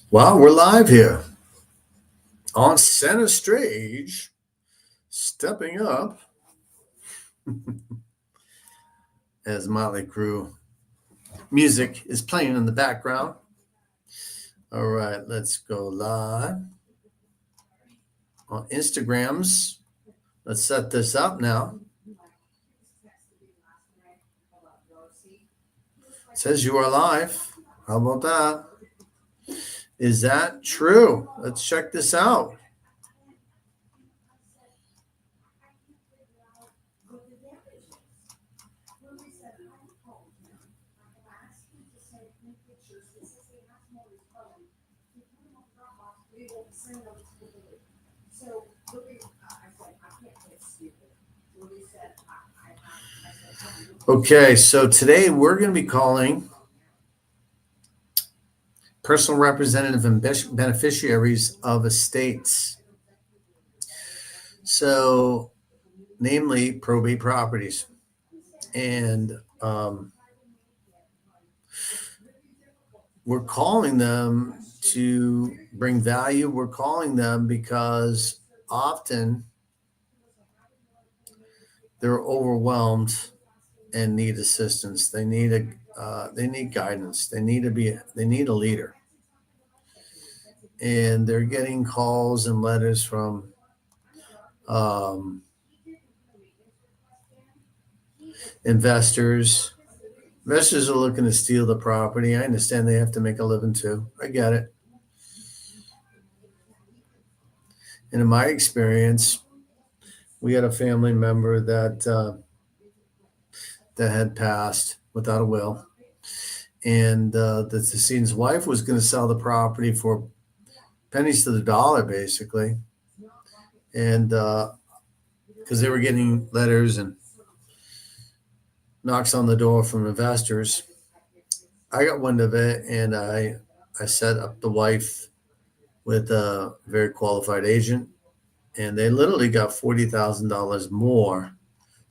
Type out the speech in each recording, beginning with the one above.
Well, we're live here on center stage, stepping up as Motley Crue music is playing in the background. All right, let's go live on Instagrams. Let's set this up now. It says you are live. How about that? Is that true? Let's check this out. Okay, so today we're going to be calling personal representative and beneficiaries of estates. So, namely probate properties. And we're calling them to bring value. We're calling them because often they're overwhelmed and need assistance. They need guidance. They need a leader. And they're getting calls and letters from investors. Investors are looking to steal the property. I understand they have to make a living too. I get it. And in my experience, we had a family member that had passed without a will, and the decedent's wife was going to sell the property for pennies to the dollar, basically, and because they were getting letters and knocks on the door from investors. I got wind of it, and I set up the wife with a very qualified agent, and they literally got $40,000 more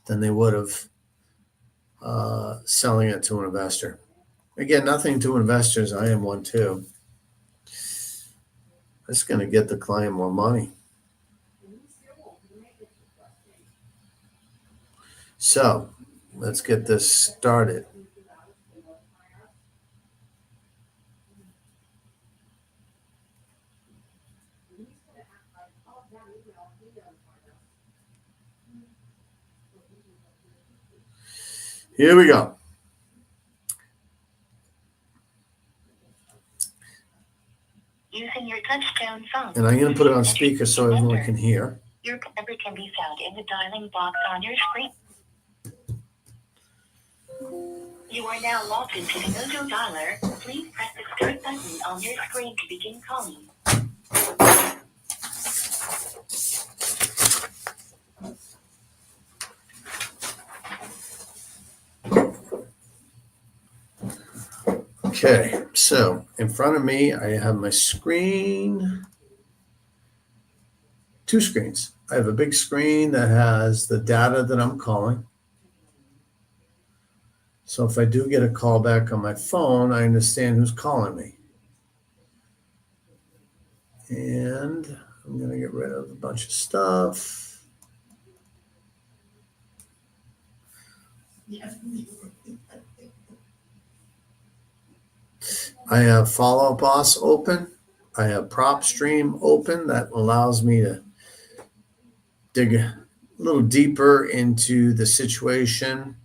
than they would have selling it to an investor. Again, nothing to investors. I am one too. It's going to get the client more money. So let's get this started. Here we go. Using your touchtone phone. And I'm going to put it on speaker so everyone can hear. Your number can be found in the dialing box on your screen. You are now logged into the Mojo dialer. Please press the start button on your screen to begin calling. Okay, so in front of me, I have my screen, two screens. I have a big screen that has the data that I'm calling. So if I do get a call back on my phone, I understand who's calling me. And I'm going to get rid of a bunch of stuff. I have Follow Boss open. I have PropStream open. That allows me to dig a little deeper into the situation,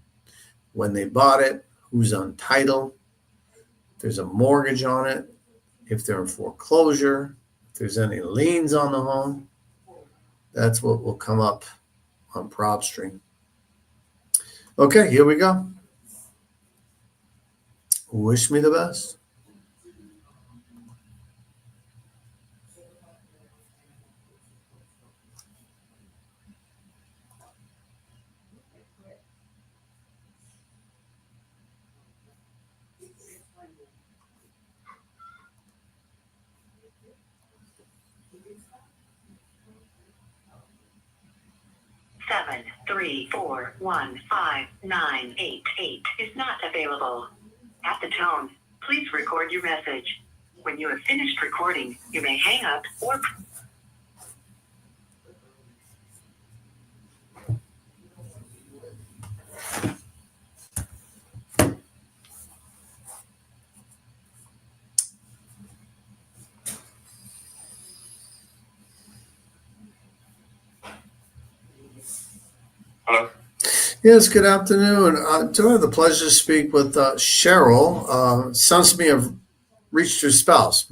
when they bought it, who's on title, if there's a mortgage on it, if they're in foreclosure, if there's any liens on the home. That's what will come up on PropStream. Okay, here we go. Wish me the best. Seven 3 4 1 5 9 8 8 is not available. At the tone, please record your message. When you have finished recording, you may hang up or Hello. Yes, good afternoon. Do I have the pleasure to speak with Cheryl? Sounds to me I've reached your spouse.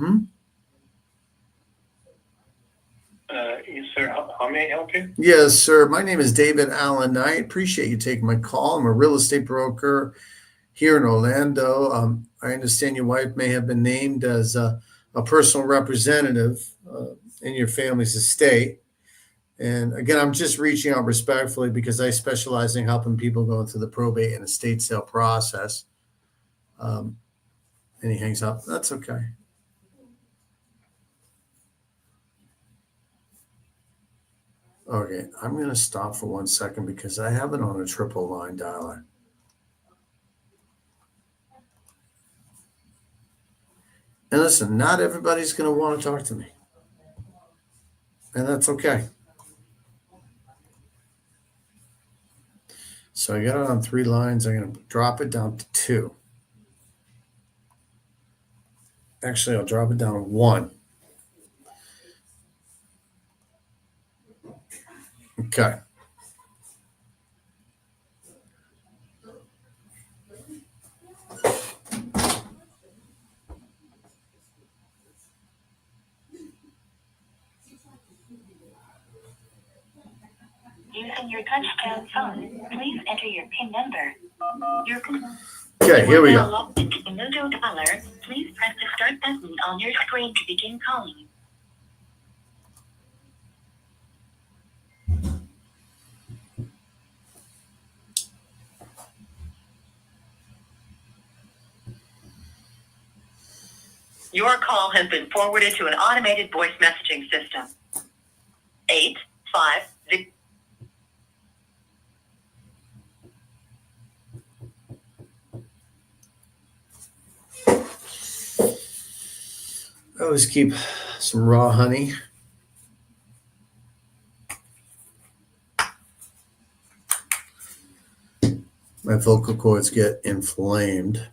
Yes, sir. How may I help you? Yes, sir. My name is David Allen Knight. Appreciate you taking my call. I'm a real estate broker here in Orlando. I understand your wife may have been named as a personal representative in your family's estate. And again, I'm just reaching out respectfully because I specialize in helping people going through the probate and estate sale process. And he hangs up. That's okay. Okay, I'm going to stop for 1 second because I have it on a triple line dialer. And listen, not everybody's going to want to talk to me. And that's okay. So I got it on 3 lines. I'm going to drop it down to 2. Actually, I'll drop it down to 1. Okay. using your touchtone phone, please enter your PIN number. Okay, here we Now go. logged into the Mojo Dollar. Please press the start button on your screen to begin calling. Your call has been forwarded to an automated voice messaging system. 850. I always keep some raw honey. My vocal cords get inflamed.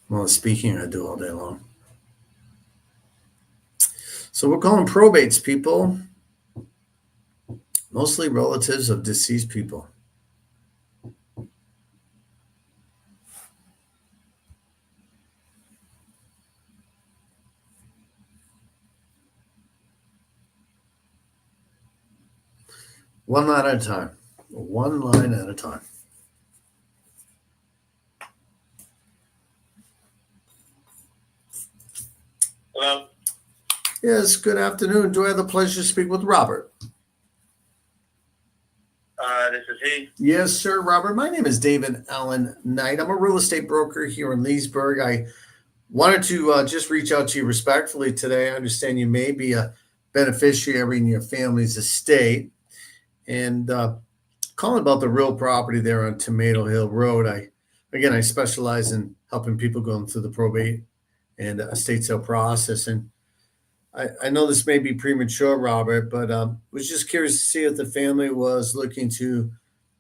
Well, speaking I do all day long. So we're calling probates, people. Mostly relatives of deceased people. One line at a time. One line at a time. Hello. Yes, good afternoon. Do I have the pleasure to speak with Robert? This is he. Yes, sir, Robert. My name is David Allen Knight. I'm a real estate broker here in Leesburg. I wanted to just reach out to you respectfully today. I understand you may be a beneficiary in your family's estate. And calling about the real property there on Tomato Hill Road. I specialize in helping people going through the probate and estate sale process. And I know this may be premature, Robert, but was just curious to see if the family was looking to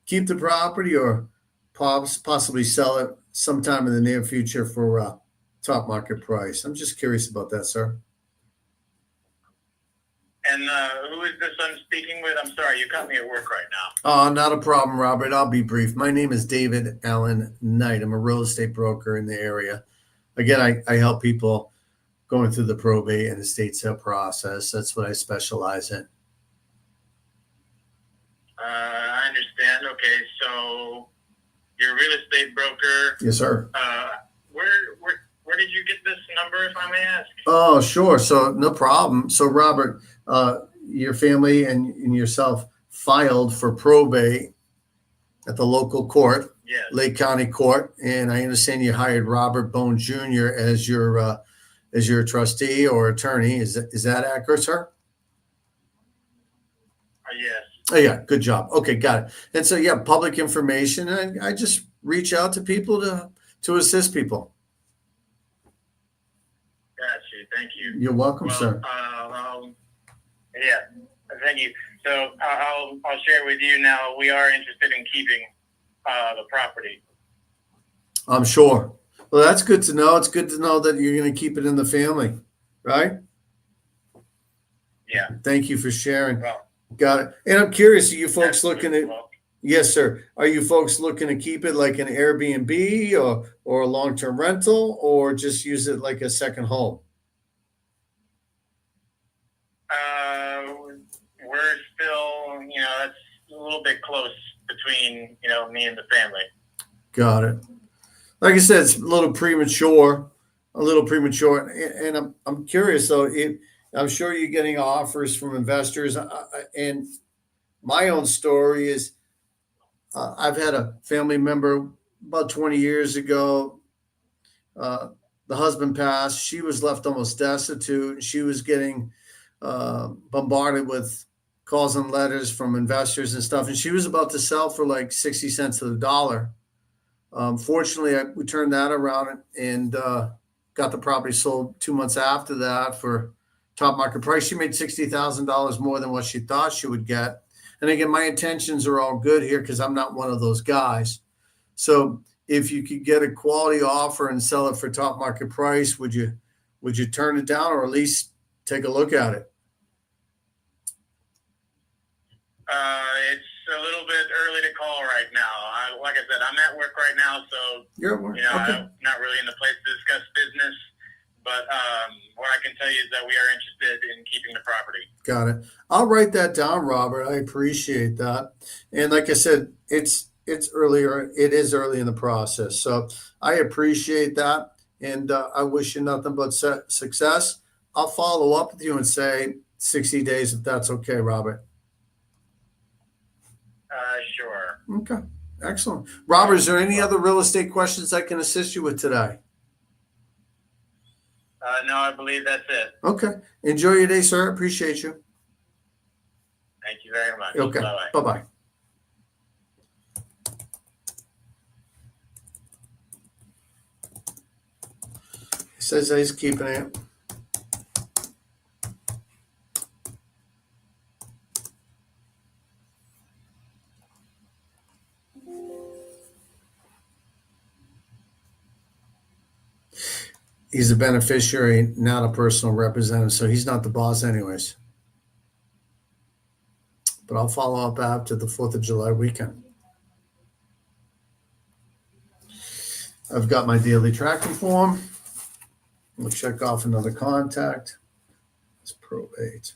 keep the property or possibly sell it sometime in the near future for a top market price. I'm just curious about that, sir. And who is this I'm speaking with? I'm sorry, you got me at work right now. Not a problem, Robert. I'll be brief. My name is David Allen Knight. I'm a real estate broker in the area. Again, I help people going through the probate and estate sale process. That's what I specialize in. I understand. Okay, so you're a real estate broker. Yes, sir. Where did you get this number, if I may ask? Oh, sure. So no problem. So Robert, your family and yourself filed for probate at the local court, Yes. Lake County Court, and I understand you hired Robert Bone Jr. as your trustee or attorney. Is that accurate, sir? Yes. Oh, yeah, good job. Okay, got it. And so, yeah, public information. And I just reach out to people to assist people. Thank you. You're welcome, sir. Yeah, thank you. So I'll share with you now. We are interested in keeping the property. I'm sure. Well, that's good to know. It's good to know that you're going to keep it in the family, right? Yeah. Thank you for sharing. Well, Got it. And I'm curious, are you folks that's- looking at, well, yes, sir. Are you folks looking to keep it like an Airbnb or a long-term rental, or just use it like a second home? we're still, that's a little bit close between, me and the family. Got it. Like I said, it's a little premature, and I'm curious though. I'm sure you're getting offers from investors, and my own story is I've had a family member about 20 years ago. The husband passed. She was left almost destitute. She was getting bombarded with calls and letters from investors and stuff, and she was about to sell for like 60 cents to the dollar. Fortunately, we turned that around and got the property sold 2 months after that for top market price. She made $60,000 more than what she thought she would get. And again, my intentions are all good here because I'm not one of those guys. So if you could get a quality offer and sell it for top market price, would you turn it down or at least take a look at it? It's a little bit early to call right now. Like I said, I'm at work right now, so You're at work. Okay. I'm not really in the place to discuss business. But what I can tell you is that we are interested in keeping the property. Got it. I'll write that down, Robert. I appreciate that. And like I said, it's earlier. It is early in the process, so I appreciate that, and I wish you nothing but success. I'll follow up with you and say 60 days if that's okay, Robert. Sure. Okay, excellent. Robert, is there any other real estate questions I can assist you with today? No, I believe that's it. Okay. Enjoy your day, sir. Appreciate you. Thank you very much. Okay. Bye-bye. Bye-bye. He says that he's keeping it. He's a beneficiary, not a personal representative, so he's not the boss anyways. But I'll follow up after the 4th of July weekend. I've got my daily tracking form. We'll check off another contact. It's probate.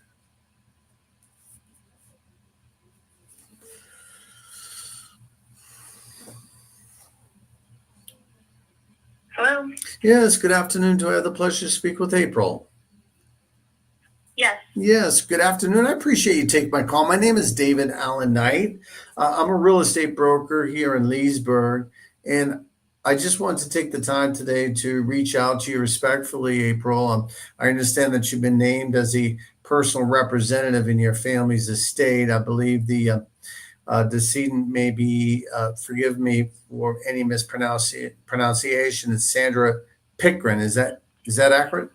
Hello? Yes, good afternoon. Do I have the pleasure to speak with April? Yes. Yes, good afternoon. I appreciate you taking my call. My name is David Allen Knight. I'm a real estate broker here in Leesburg, and I just wanted to take the time today to reach out to you respectfully, April. I understand that you've been named as the personal representative in your family's estate. I believe the decedent may be, forgive me for any mispronunciation, it's Sandra Pickren. Is that accurate?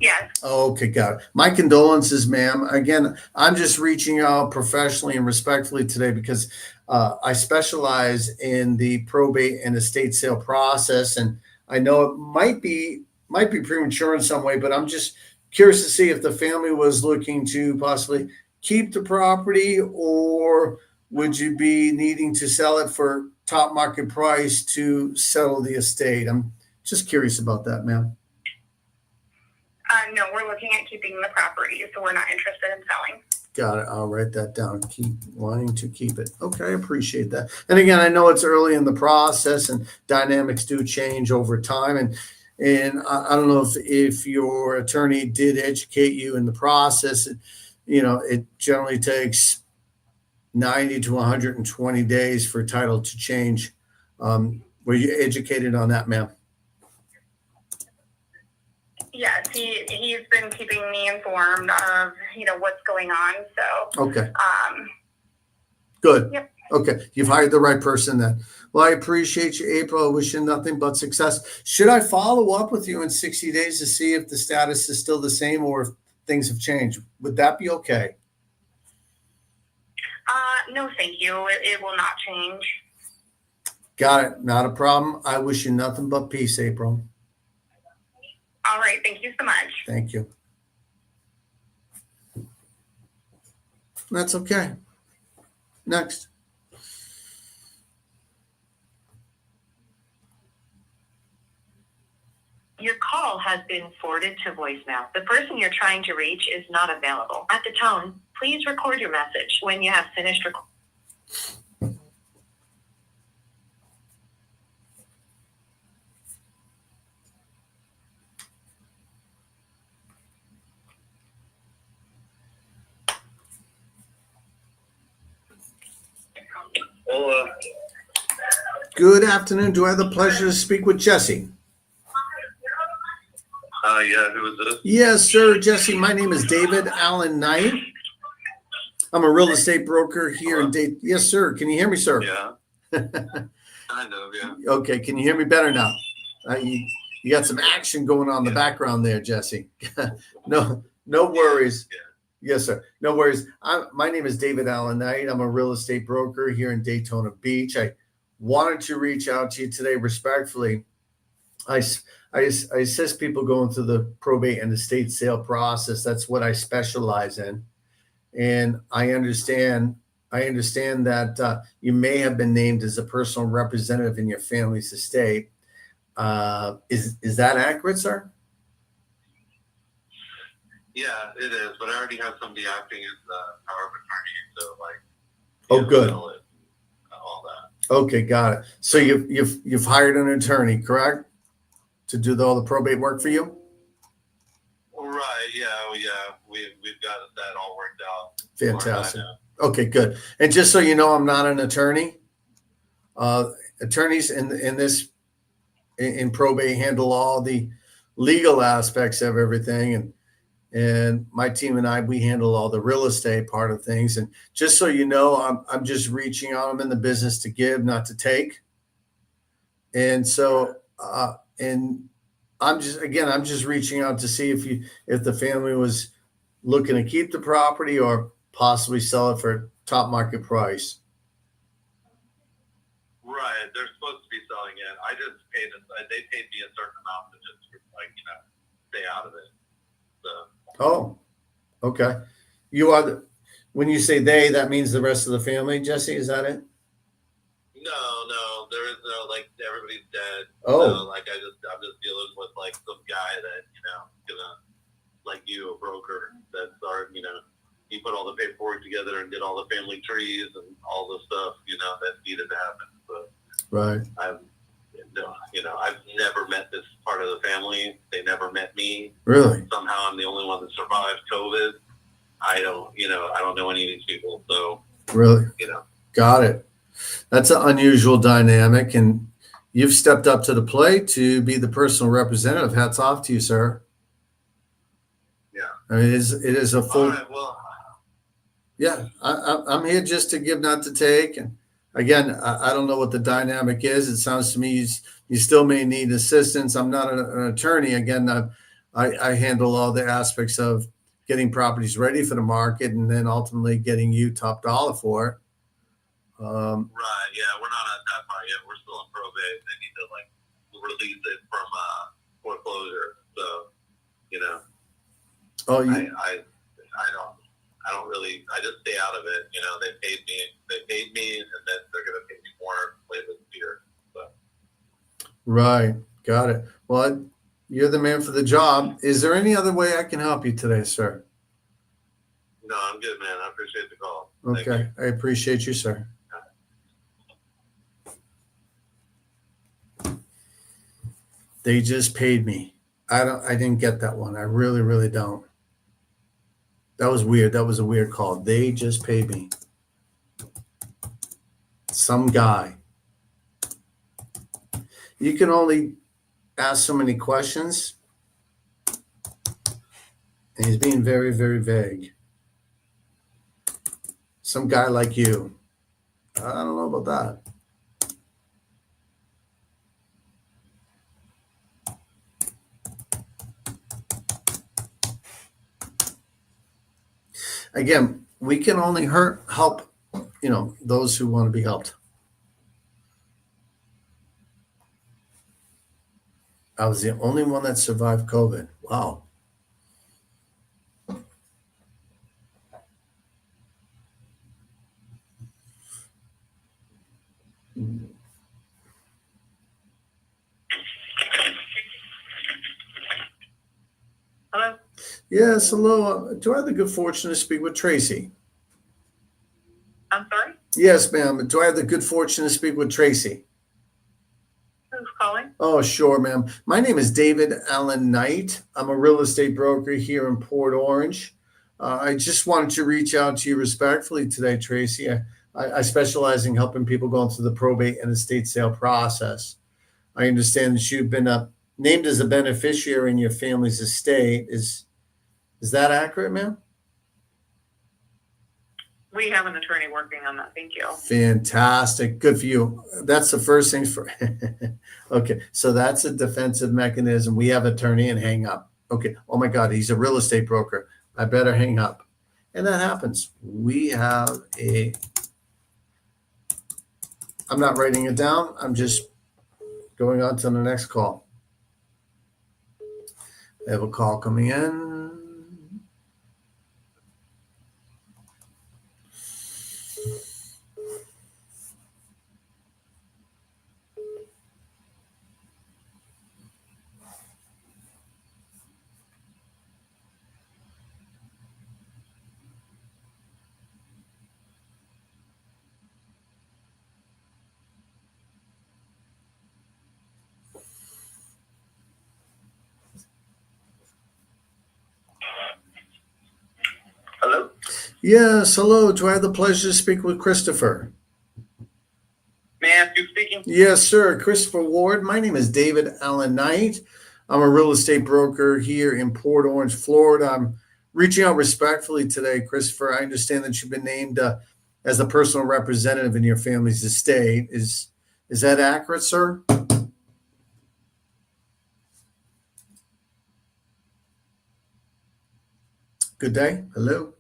Yes. Okay, got it. My condolences, ma'am. Again, I'm just reaching out professionally and respectfully today because I specialize in the probate and estate sale process, and I know it might be premature in some way, but I'm just curious to see if the family was looking to possibly keep the property, or would you be needing to sell it for top market price to settle the estate? I'm just curious about that, ma'am. No, we're looking at keeping the property, so we're not interested in selling. Got it. I'll write that down. Keep wanting to keep it. Okay, I appreciate that. And again, I know it's early in the process and dynamics do change over time. And I don't know if your attorney did educate you in the process. It generally takes 90 to 120 days for title to change. Were you educated on that, ma'am? Yes, he's been keeping me informed of, what's going on. So, Okay. Good. Yep. Okay. You've hired the right person then. Well, I appreciate you, April. I wish you nothing but success. Should I follow up with you in 60 days to see if the status is still the same or if things have changed? Would that be okay? No, thank you. It will not change. Got it. Not a problem. I wish you nothing but peace, April. All right. Thank you so much. Thank you. That's okay. Next. Your call has been forwarded to voicemail. The person you're trying to reach is not available. At the tone, please record your message. When you have finished recording. Well, Good afternoon. Do I have the pleasure to speak with Jesse? yeah, who is this? Yes, sir, Jesse. My name is David Allen Knight. I'm a real estate broker here in Dayton. Yes, sir. Can you hear me, sir? Yeah, kind of, yeah. Okay. Can you hear me better now? You got some action going on in the background there, Jesse. No worries. Yes, sir. No worries. My name is David Allen Knight. I'm a real estate broker here in Daytona Beach. I wanted to reach out to you today respectfully. I assist people going through the probate and estate sale process. That's what I specialize in. And I understand that you may have been named as a personal representative in your family's estate. Is that accurate, sir? Yeah, it is, but I already have somebody acting as the power of attorney, so like. Oh, good. All that. Okay, got it. So you've hired an attorney, correct, to do all the probate work for you? Right. Yeah. We've got that all worked out. Fantastic. Okay, good. And just so you know, I'm not an attorney. Attorneys in probate handle all the legal aspects of everything, and my team and I, we handle all the real estate part of things. And just so you know, I'm just reaching out. I'm in the business to give, not to take. And so, and I'm just reaching out to see if the family was looking to keep the property or possibly sell it for top market price. Right. They're supposed to be selling it. I just they paid me a certain amount to just stay out of it. So. Oh, okay. When you say they, that means the rest of the family, Jesse, is that it? No, there is no, everybody's dead. Oh. So, I'm just dealing with some guy that, gonna, like you, a broker that's he put all the paperwork together and did all the family trees and all the stuff, that needed to happen. But Right. I've never met this part of the family. They never met me. Really? Somehow I'm the only one that survived COVID. I don't know any of these people. So, Really? Got it. That's an unusual dynamic, and you've stepped up to the plate to be the personal representative. Hats off to you, sir. Yeah. I mean, it is a full. All right, well. Yeah, I'm here just to give, not to take. And again, I don't know what the dynamic is. It sounds to me you still may need assistance. I'm not an attorney. Again, I handle all the aspects of getting properties ready for the market and then ultimately getting you top dollar for it. Right. Yeah, we're not at that part yet. We're still in probate. They need to release it from foreclosure. So, Oh, I don't really. I just stay out of it. They paid me, and then they're gonna pay me more later this year. So. Right. Got it. Well, you're the man for the job. Is there any other way I can help you today, sir? No, I'm good, man. I appreciate the call. Okay. I appreciate you, sir. They just paid me. I didn't get that one. I really, really don't. That was weird. That was a weird call. They just paid me. Some guy. You can only ask so many questions. And he's being very, very vague. Some guy like you. I don't know about that. Again, we can only help, those who want to be helped. I was the only one that survived COVID. Wow. Hello? Yes, hello. Do I have the good fortune to speak with Tracy? I'm sorry? Yes, ma'am. Do I have the good fortune to speak with Tracy? Who's calling? Oh, sure, ma'am. My name is David Allen Knight. I'm a real estate broker here in Port Orange. I just wanted to reach out to you respectfully today, Tracy. I specialize in helping people going through the probate and estate sale process. I understand that you've been named as a beneficiary in your family's estate. Is that accurate, ma'am? We have an attorney working on that. Thank you. Fantastic. Good for you. That's the first thing for. Okay. So that's a defensive mechanism. We have attorney and hang up. Okay. Oh my God. He's a real estate broker. I better hang up. And that happens. I'm not writing it down. I'm just going on to the next call. I have a call coming in. Hello? Yes. Hello. Do I have the pleasure to speak with Christopher? May I ask you speaking? Yes, sir. Christopher Ward. My name is David Allen Knight. I'm a real estate broker here in Port Orange, Florida. I'm reaching out respectfully today, Christopher. I understand that you've been named as the personal representative in your family's estate. Is that accurate, sir? Good day. Hello.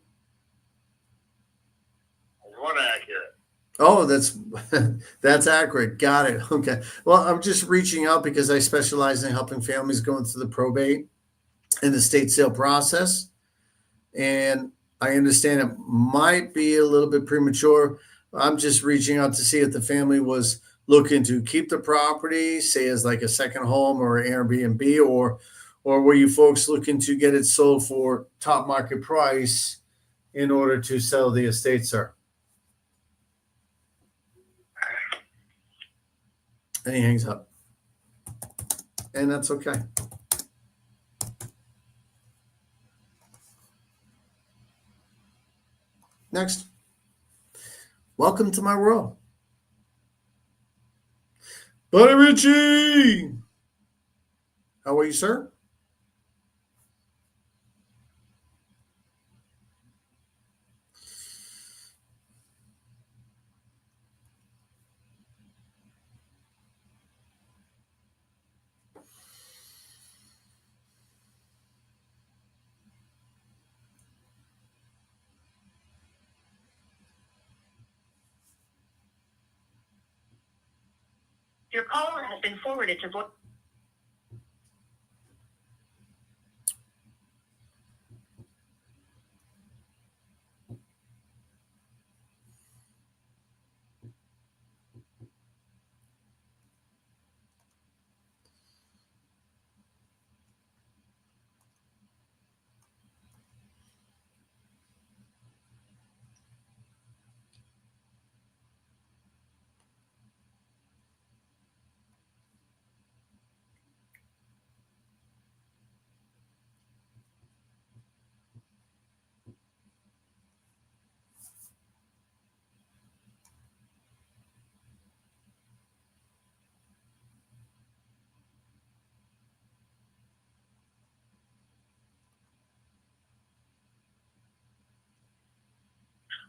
What accurate? Oh, that's accurate. Got it. Okay. Well, I'm just reaching out because I specialize in helping families going through the probate and the estate sale process. And I understand it might be a little bit premature. I'm just reaching out to see if the family was looking to keep the property, say as like a second home or Airbnb, or were you folks looking to get it sold for top market price in order to sell the estate, sir? And he hangs up. And that's okay. Next. Welcome to my world. Buddy Richie! How are you, sir? Your caller has been forwarded to voice.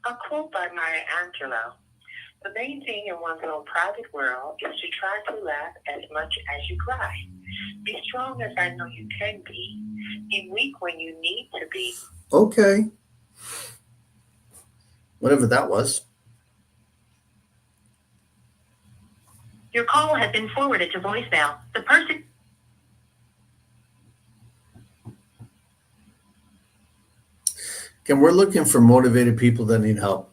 A quote by Maya Angelou. The main thing in one's own private world is to try to laugh as much as you cry. Be strong as I know you can be. Be weak when you need to be. Okay. whatever that was. Your call has been forwarded to voicemail. The person. Again, we're looking for motivated people that need help.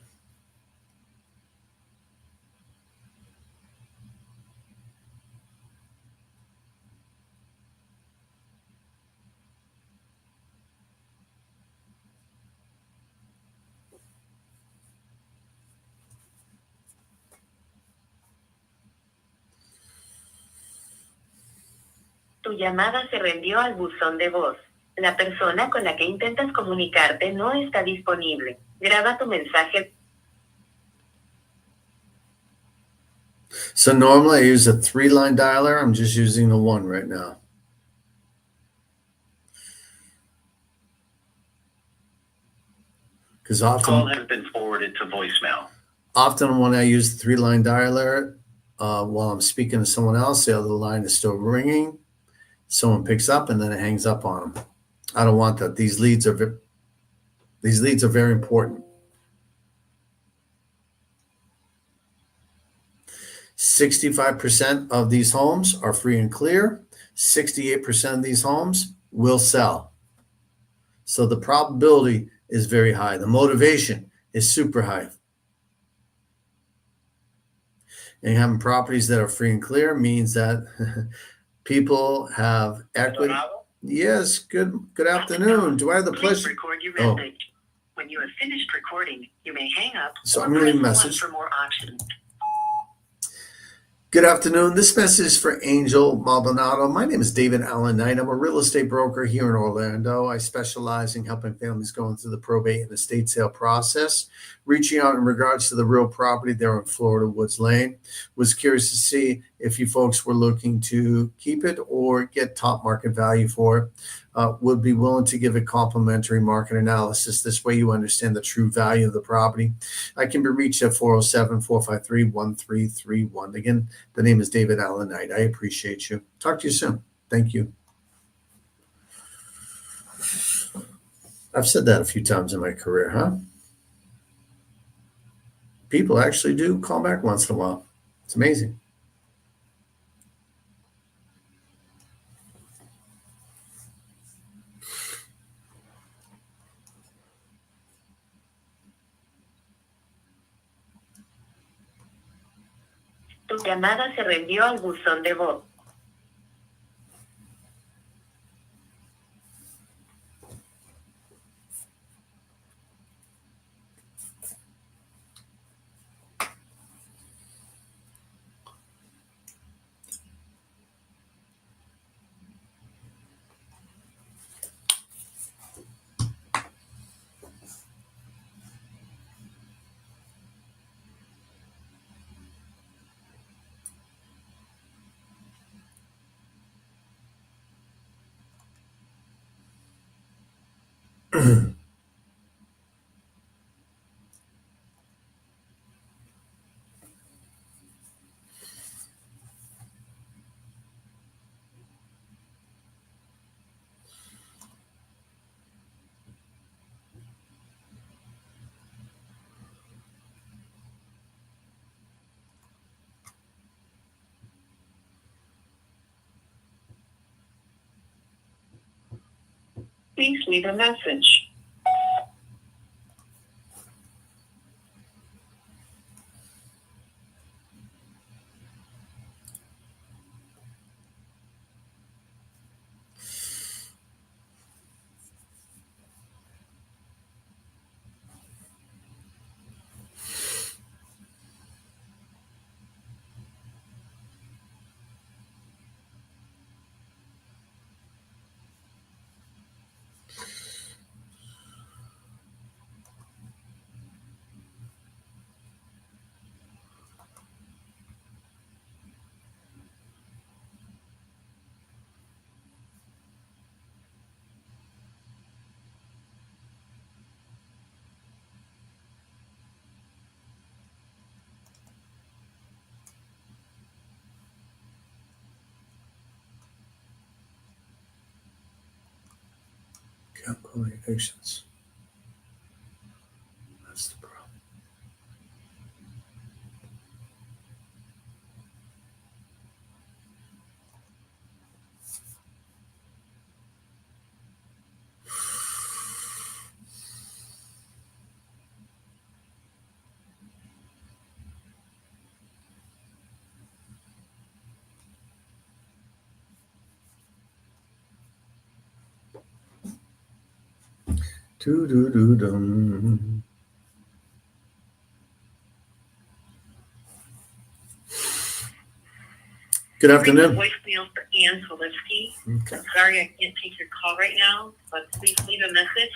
Tu llamada se reenvió al buzón de voz. La persona con la que intentas comunicarte no está disponible. Graba tu mensaje. So normally I use a 3-line dialer. I'm just using the 1 right now. Because Call often has been forwarded to voicemail. when I use the 3-line dialer, while I'm speaking to someone else, the other line is still ringing. Someone picks up and then it hangs up on them. I don't want that. These leads are very important. 65% of these homes are free and clear. 68% of these homes will sell. So the probability is very high. The motivation is super high. And having properties that are free and clear means that people have equity. Yes, good afternoon. Do I have the Please pleasure? record your Oh. message. When you have finished recording, you may hang up So or I'm gonna leave a press 1 message. for more options. Good afternoon. This message is for Angel Maldonado. My name is David Allen Knight. I'm a real estate broker here in Orlando. I specialize in helping families going through the probate and estate sale process. Reaching out in regards to the real property there in Florida Woods Lane. Was curious to see if you folks were looking to keep it or get top market value for it. Would be willing to give a complimentary market analysis. This way you understand the true value of the property. I can be reached at 407-453-1331. Again, the name is David Allen Knight. I appreciate you. Talk to you soon. Thank you. I've said that a few times in my career, huh? People actually do call back once in a while. It's amazing. Tu llamada se reenvió al buzón de voz. Please leave a message. Can't call the evictions. That's the problem. Doo-doo-doo-dum. Good afternoon. Voicemail for Ann Zalewski. Okay. I'm sorry I can't take your call right now, but please leave a message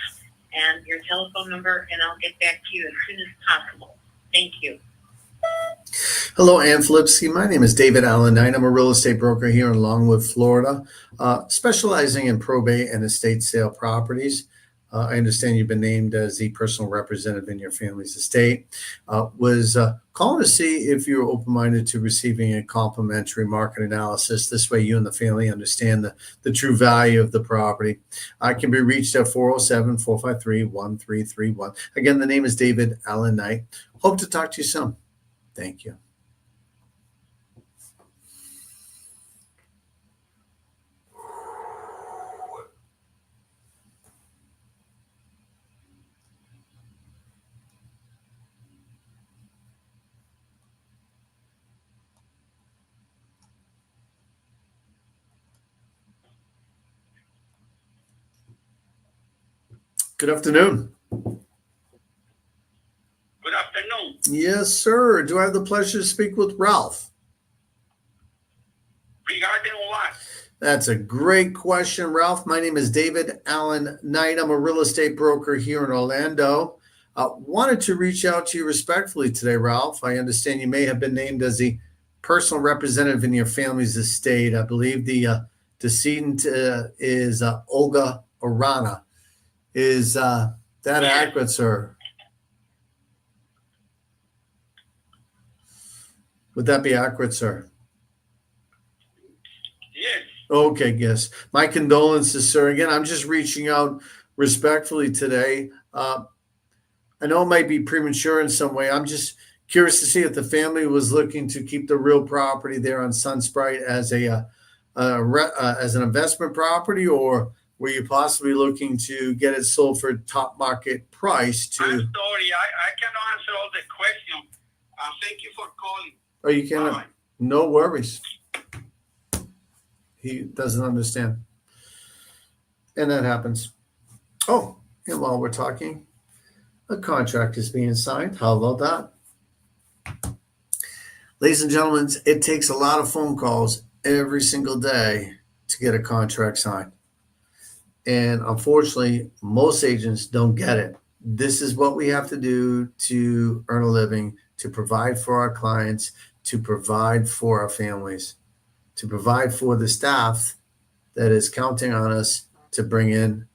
and your telephone number, and I'll get back to you as soon as possible. Thank you. Hello, Ann Filipski. My name is David Allen Knight. I'm a real estate broker here in Longwood, Florida, specializing in probate and estate sale properties. I understand you've been named as the personal representative in your family's estate. Was calling to see if you're open-minded to receiving a complimentary market analysis. This way you and the family understand the true value of the property. I can be reached at 407-453-1331. Again, the name is David Allen Knight. Hope to talk to you soon. Thank you. Good afternoon. Good afternoon. Yes, sir. Do I have the pleasure to speak with Ralph? Regarding what? That's a great question, Ralph. My name is David Allen Knight. I'm a real estate broker here in Orlando. Wanted to reach out to you respectfully today, Ralph. I understand you may have been named as the personal representative in your family's estate. I believe the decedent is Olga Arana. Is that accurate, sir? Would that be accurate, sir? Yes. Okay, yes. My condolences, sir. Again, I'm just reaching out respectfully today. I know it might be premature in some way. I'm just curious to see if the family was looking to keep the real property there on Sunsprite as as an investment property, or were you possibly looking to get it sold for top market price to? I'm sorry, I cannot answer all the questions. Thank you for calling. Oh, you cannot? Bye. No worries. He doesn't understand. And that happens. Oh, and while we're talking, a contract is being signed. How about that? Ladies and gentlemen, it takes a lot of phone calls every single day to get a contract signed. And unfortunately, most agents don't get it. This is what we have to do to earn a living, to provide for our clients, to provide for our families, to provide for the staff that is counting on us to bring in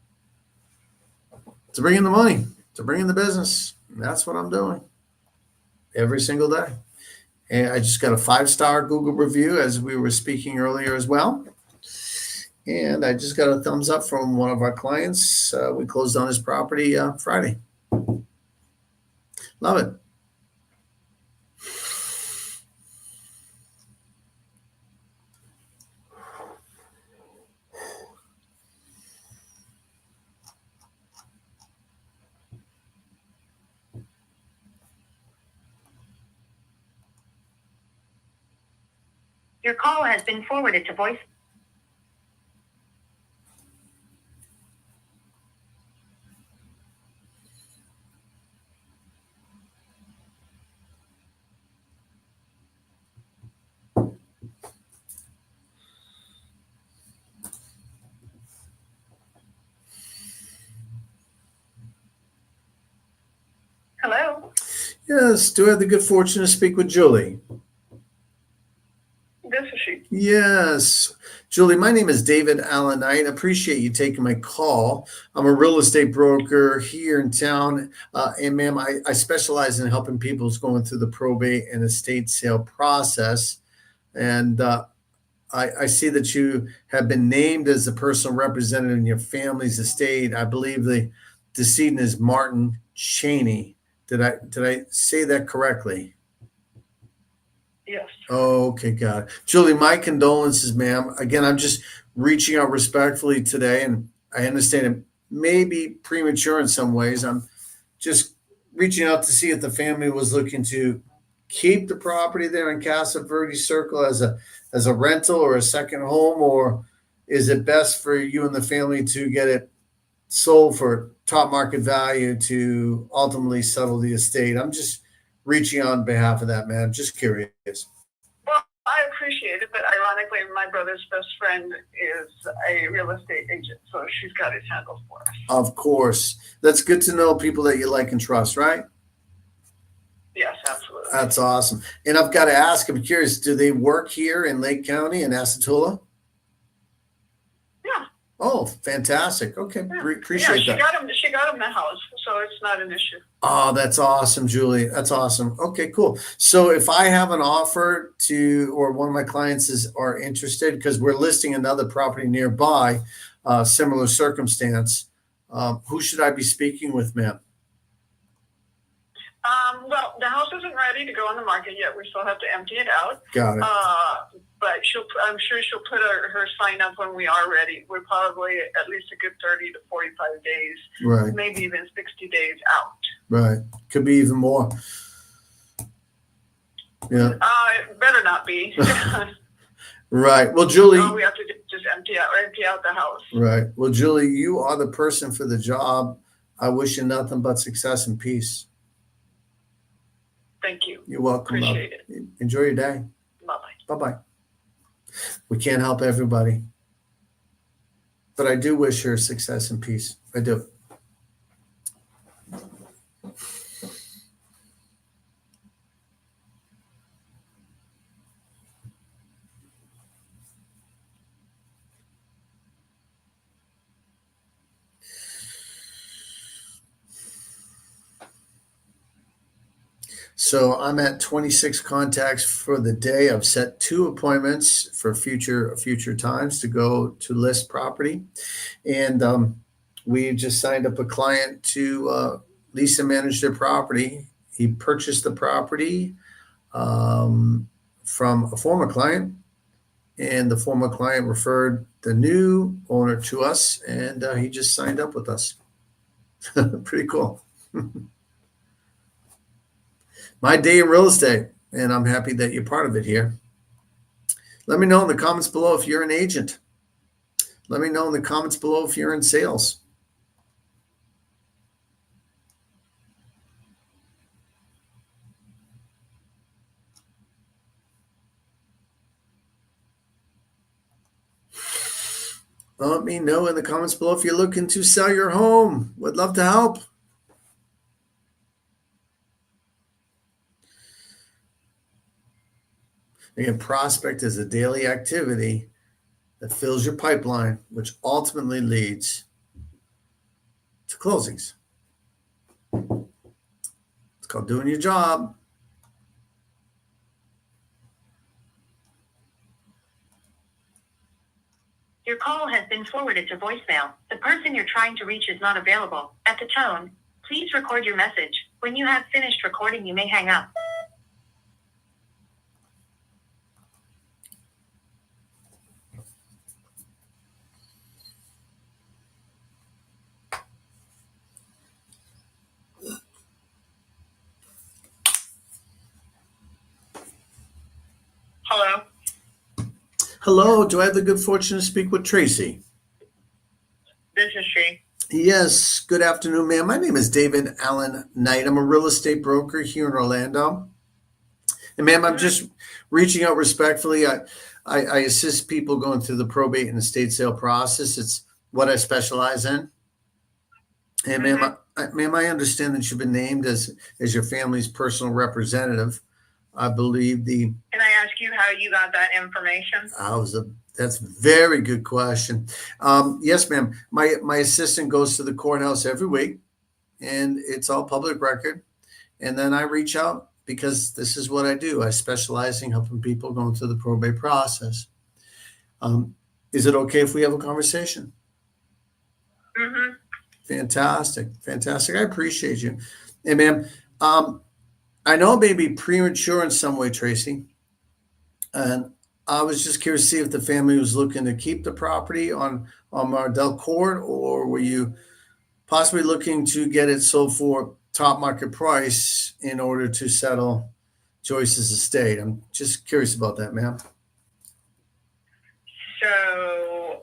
the money, to bring in the business. And that's what I'm doing every single day. And I just got a 5-star Google review, as we were speaking earlier as well. And I just got a thumbs up from one of our clients. We closed on his property Friday. Love it. Your call has been forwarded to voice. Hello, Yes. Do I have the good fortune to speak with Julie? this is she. Yes. Julie, my name is David Allen Knight. I appreciate you taking my call. I'm a real estate broker here in town. And ma'am, I specialize in helping people going through the probate and estate sale process. And I see that you have been named as the personal representative in your family's estate. I believe the decedent is Martin Cheney. Did I say that correctly? Yes. Okay, God. Julie, my condolences, ma'am. Again, I'm just reaching out respectfully today, and I understand it may be premature in some ways. I'm just reaching out to see if the family was looking to keep the property there in Casa Verde Circle as a rental or a second home, or is it best for you and the family to get it sold for top market value to ultimately settle the estate. I'm just reaching on behalf of that, man. Just curious. Well, I appreciate it, but ironically, my brother's best friend is a real estate agent, so she's got his handled for us. Of course. That's good to know people that you like and trust, right? Yes, absolutely. That's awesome. And I've got to ask, I'm curious, do they work here in Lake County in Asatola? Yeah. Oh, fantastic. Okay. Yeah. Appreciate She that. got him the house, so it's not an issue. Oh, that's awesome, Julie. That's awesome. Okay, cool. So if I have an offer to, or one of my clients are interested, because we're listing another property nearby, similar circumstance, who should I be speaking with, ma'am? Well, the house isn't ready to go on the market yet. We still have to empty it out. Got it. But I'm sure she'll put her sign up when we are ready. We're probably at least a good 30 to 45 days, Right, maybe even 60 days out. right. Could be even more. Yeah, It better not be. right. Well, Julie, We have to just empty out the house. right. Well, Julie, you are the person for the job. I wish you nothing but success and peace. Thank you. You're welcome. love. Appreciate it. Enjoy your day. Bye-bye. Bye-bye. We can't help everybody, but I do wish her success and peace. I do. So I'm at 26 contacts for the day. I've set 2 appointments for future times to go to list property. And we just signed up a client to lease and manage their property. He purchased the property from a former client, and the former client referred the new owner to us, and he just signed up with us. Pretty cool. My day in real estate, and I'm happy that you're part of it here. Let me know in the comments below if you're an agent. Let me know in the comments below if you're in sales. Let me know in the comments below if you're looking to sell your home. Would love to help. Again, prospect is a daily activity that fills your pipeline, which ultimately leads to closings. It's called doing your job. Your call has been forwarded to voicemail. The person you're trying to reach is not available. At the tone, please record your message. When you have finished recording, you may hang up. Hello. Hello, do I have the good fortune to speak with Tracy? This is she. Yes, good afternoon, ma'am. My name is David Allen Knight. I'm a real estate broker here in Orlando. And ma'am, I'm just reaching out respectfully. I assist people going through the probate and estate sale process. It's what I specialize in. And ma'am, I understand that you've been named as your family's personal representative. I believe Can I ask you how you got that information? that's a very good question. Yes, ma'am. My assistant goes to the courthouse every week, and it's all public record. And then I reach out because this is what I do. I specialize in helping people going through the probate process. Is it okay if we have a conversation? Mm-hmm. Fantastic. I appreciate you. And ma'am, I know it may be premature in some way, Tracy. And I was just curious to see if the family was looking to keep the property on Mardell Court, or were you possibly looking to get it sold for top market price in order to settle Joyce's estate? I'm just curious about that, ma'am. So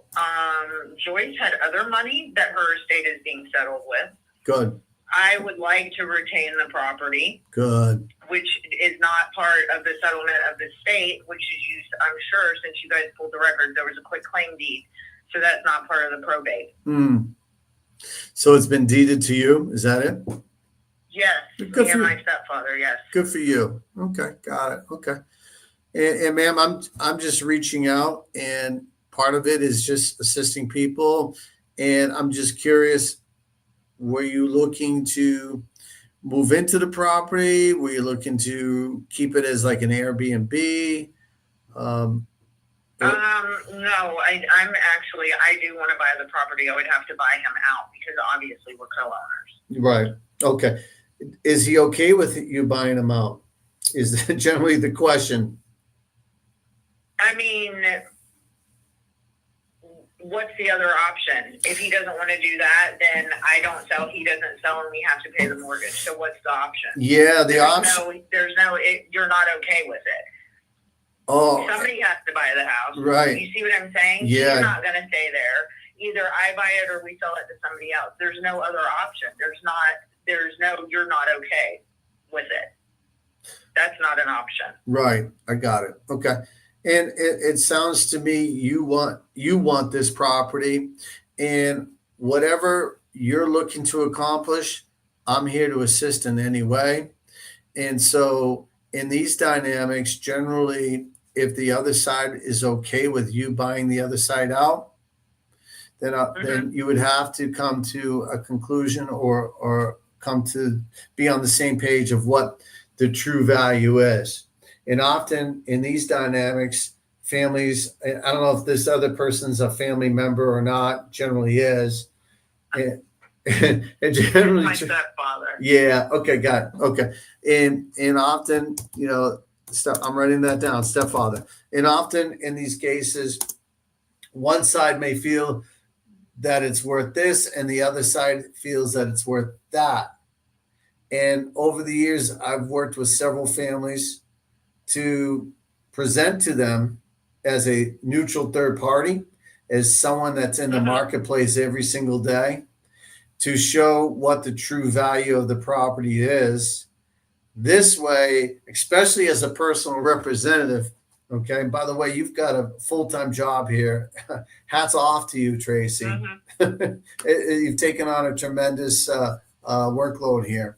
Joyce had other money that her estate is being settled with. Good, I would like to retain the property, good. which is not part of the settlement of the state, which is used, I'm sure, since you guys pulled the record, there was a quick claim deed. So that's not part of the probate. Hmm. So it's been deeded to you, is that it? Yes, Good me for and you. my stepfather, yes. Good for you. Okay, got it. Okay. And ma'am, I'm just reaching out, and part of it is just assisting people. And I'm just curious, were you looking to move into the property? Were you looking to keep it as like an Airbnb? No, I do want to buy the property. I would have to buy him out because obviously we're co-owners. Right. Okay. Is he okay with you buying him out? Is generally the question. I mean, what's the other option? If he doesn't want to do that, then I don't sell, he doesn't sell, and we have to pay the mortgage. So what's the option? Yeah, the option. You're not okay with it. Oh, Somebody has to buy the house. right. You see what I'm saying? Yeah. He's not going to stay there. Either I buy it or we sell it to somebody else. There's no other option. You're not okay with it. That's not an option. Right. I got it. Okay. And it sounds to me you want this property, and whatever you're looking to accomplish, I'm here to assist in any way. And so in these dynamics, generally, if the other side is okay with you buying the other side out, then then you would have to come to a conclusion or come to be on the same page of what the true value is. And often in these dynamics, families, I don't know if this other person's a family member or not, generally is. And generally, My stepfather. yeah, okay, got it. Okay. And often, I'm writing that down, stepfather. And often in these cases, one side may feel that it's worth this and the other side feels that it's worth that. And over the years, I've worked with several families to present to them as a neutral third party, as someone that's in the marketplace every single day, to show what the true value of the property is. This way, especially as a personal representative, okay, by the way, you've got a full-time job here. Hats off to you, Tracy. You've taken on a tremendous workload here.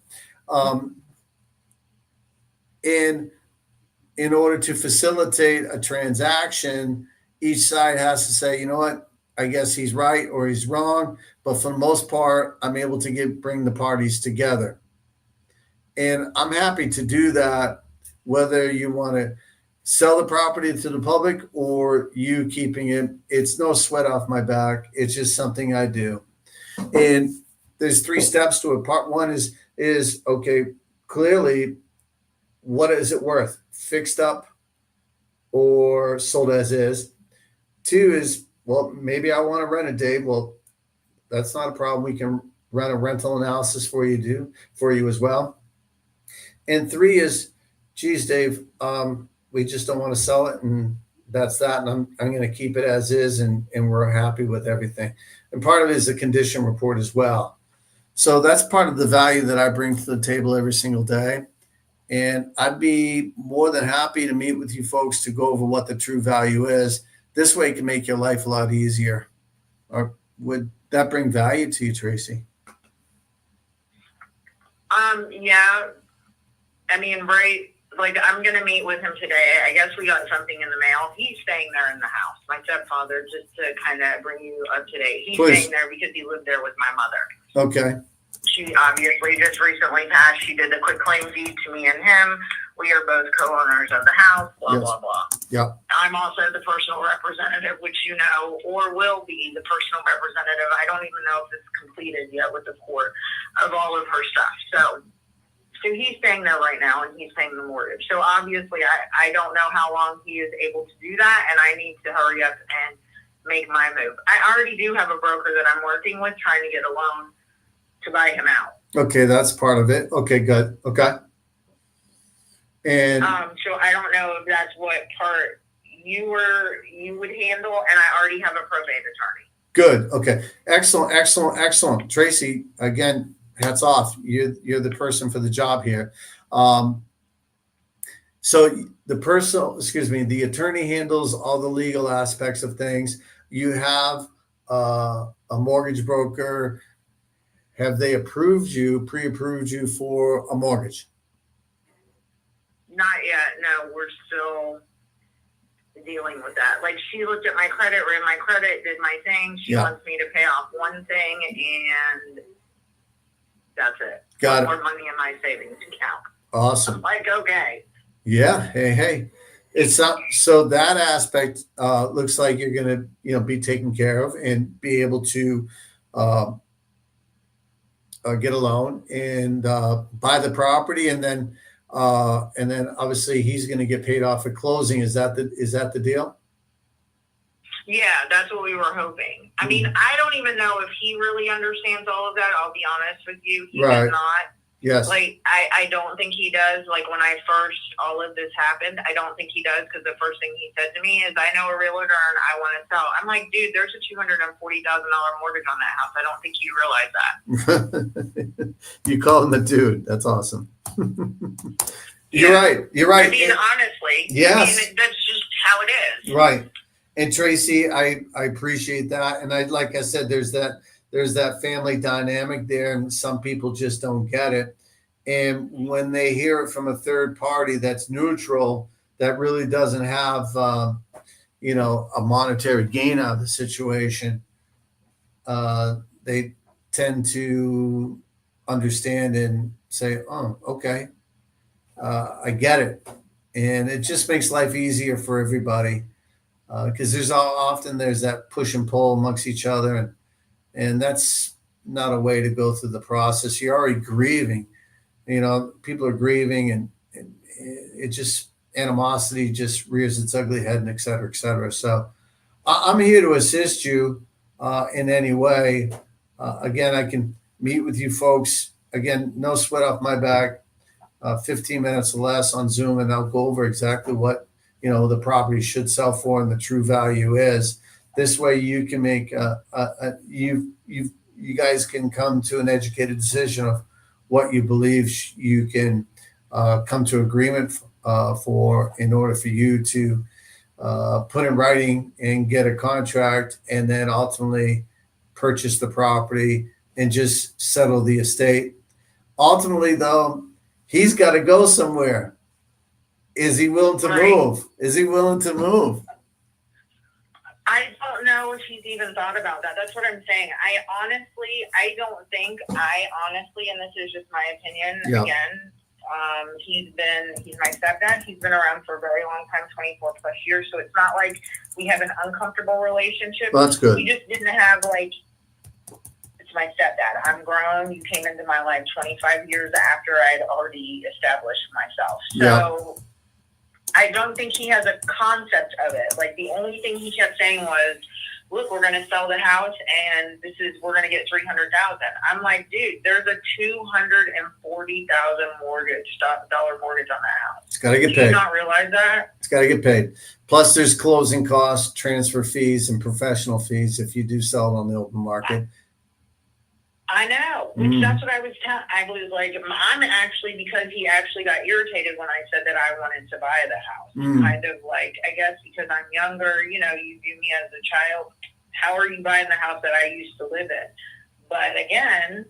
In order to facilitate a transaction, each side has to say, you know what, I guess he's right or he's wrong. But for the most part, I'm able to bring the parties together. And I'm happy to do that, whether you want to sell the property to the public or you keeping it. It's no sweat off my back. It's just something I do. And there's 3 steps to it. Part 1 is okay, clearly, what is it worth? Fixed up or sold as is. 2 is, well, maybe I want to rent it, Dave. Well, that's not a problem. We can run a rental analysis for you as well. And 3 is, geez, Dave, we just don't want to sell it, and that's that. And I'm going to keep it as is, and we're happy with everything. And part of it is a condition report as well. So that's part of the value that I bring to the table every single day. And I'd be more than happy to meet with you folks to go over what the true value is. This way it can make your life a lot easier. Or would that bring value to you, Tracy? Yeah. I mean, right, like I'm going to meet with him today. I guess we got something in the mail. He's staying there in the house. My stepfather, just to kind of bring you up to date. He's Please. staying there because he lived there with my mother. Okay. She obviously just recently passed. She did the quick claim deed to me and him. We are both co-owners of the house, blah, Yes. blah, blah. Yeah. I'm also the personal representative, which you know, or will be the personal representative. I don't even know if it's completed yet with the court of all of her stuff. So he's staying there right now, and he's paying the mortgage. So obviously, I don't know how long he is able to do that, and I need to hurry up and make my move. I already do have a broker that I'm working with trying to get a loan to buy him out. Okay, that's part of it. Okay, good. Okay. And So I don't know if that's what part you would handle, and I already have a probate attorney. Good. Okay. Excellent. Excellent. Excellent. Tracy, again, hats off. You're the person for the job here. So the attorney handles all the legal aspects of things. You have a mortgage broker. Have they pre-approved you for a mortgage? Not yet. No, we're still dealing with that. Like, she looked at my credit, ran my credit, did my thing. She Yeah. wants me to pay off one thing, and that's it. Got it. More money in my savings account. Awesome. I'm like, okay. Yeah. Hey. It's not, so that aspect looks like you're going to, be taken care of and be able to get a loan and buy the property, and then obviously he's going to get paid off at closing. Is that the deal? Yeah, that's what we were hoping. I mean, I don't even know if he really understands all of that. I'll be honest with you. He Right. does not. Yes. Like, I don't think he does. Like, when all of this happened, I don't think he does, because the first thing he said to me is, I know a realtor and I want to sell. I'm like, dude, there's a $240,000 mortgage on that house. I don't think you realize that. You call him a dude. That's awesome. You're right. I mean, honestly. Yes. I mean, that's just how it is. Right. And Tracy, I appreciate that. And like I said, there's that family dynamic there, and some people just don't get it. And when they hear it from a third party that's neutral, that really doesn't have, a monetary gain out of the situation, they tend to understand and say, oh, okay, I get it. And it just makes life easier for everybody, because there's that push and pull amongst each other, and that's not a way to go through the process. You're already grieving, people are grieving, and it just, animosity just rears its ugly head, and et cetera, et cetera. So I'm here to assist you in any way. Again, I can meet with you folks. Again, no sweat off my back, 15 minutes or less on Zoom, and I'll go over exactly what, the property should sell for and the true value is. This way you can make you guys can come to an educated decision of what you believe you can come to agreement for, in order for you to put in writing and get a contract, and then ultimately purchase the property and just settle the estate. Ultimately, though, he's got to go somewhere. Is he willing to move? Is he willing to move? I don't know if he's even thought about that. That's what I'm saying. I honestly, and this is just my opinion, Yeah. again, he's my stepdad. He's been around for a very long time, 24 plus years. So it's not like we have an uncomfortable relationship. Well, that's good. We just didn't have it's my stepdad. I'm grown. You came into my life 25 years after I'd already established myself. So I don't think he has a concept of it. Like, the only thing he kept saying was, look, we're going to sell the house, and we're going to get $300,000. I'm like, dude, there's a $240,000 dollar mortgage on that house. It's got to get Do paid. you not realize that? It's got to get paid. Plus, there's closing costs, transfer fees, and professional fees if you do sell it on the open market. I know. Which that's what I was telling. I was like, I'm actually, because he actually got irritated when I said that I wanted to buy the house. Kind of like, I guess because I'm younger, you view me as a child. How are you buying the house that I used to live in? But again,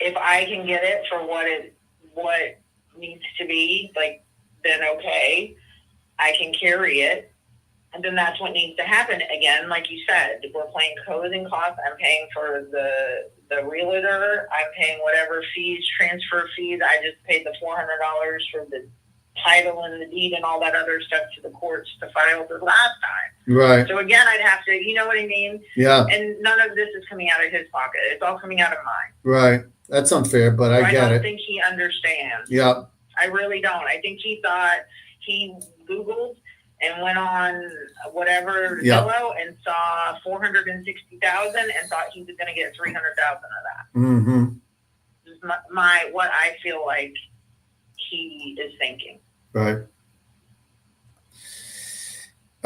if I can get it for what needs to be, then okay, I can carry it. And then that's what needs to happen. Again, like you said, we're paying closing costs. I'm paying for the realtor. I'm paying whatever fees, transfer fees. I just paid the $400 for the title and the deed and all that other stuff to the courts to file the last time. Right. So again, I'd have to, you know what I mean? Yeah. And none of this is coming out of his pocket. It's all coming out of mine. Right. That's unfair, but I get don't it. think he understands. Yeah. I really don't. I think he thought he Googled and went on whatever Zillow and saw 460,000 and thought he was going to get 300,000 of that. Mm-hmm. This is my what I feel like he is thinking. Right.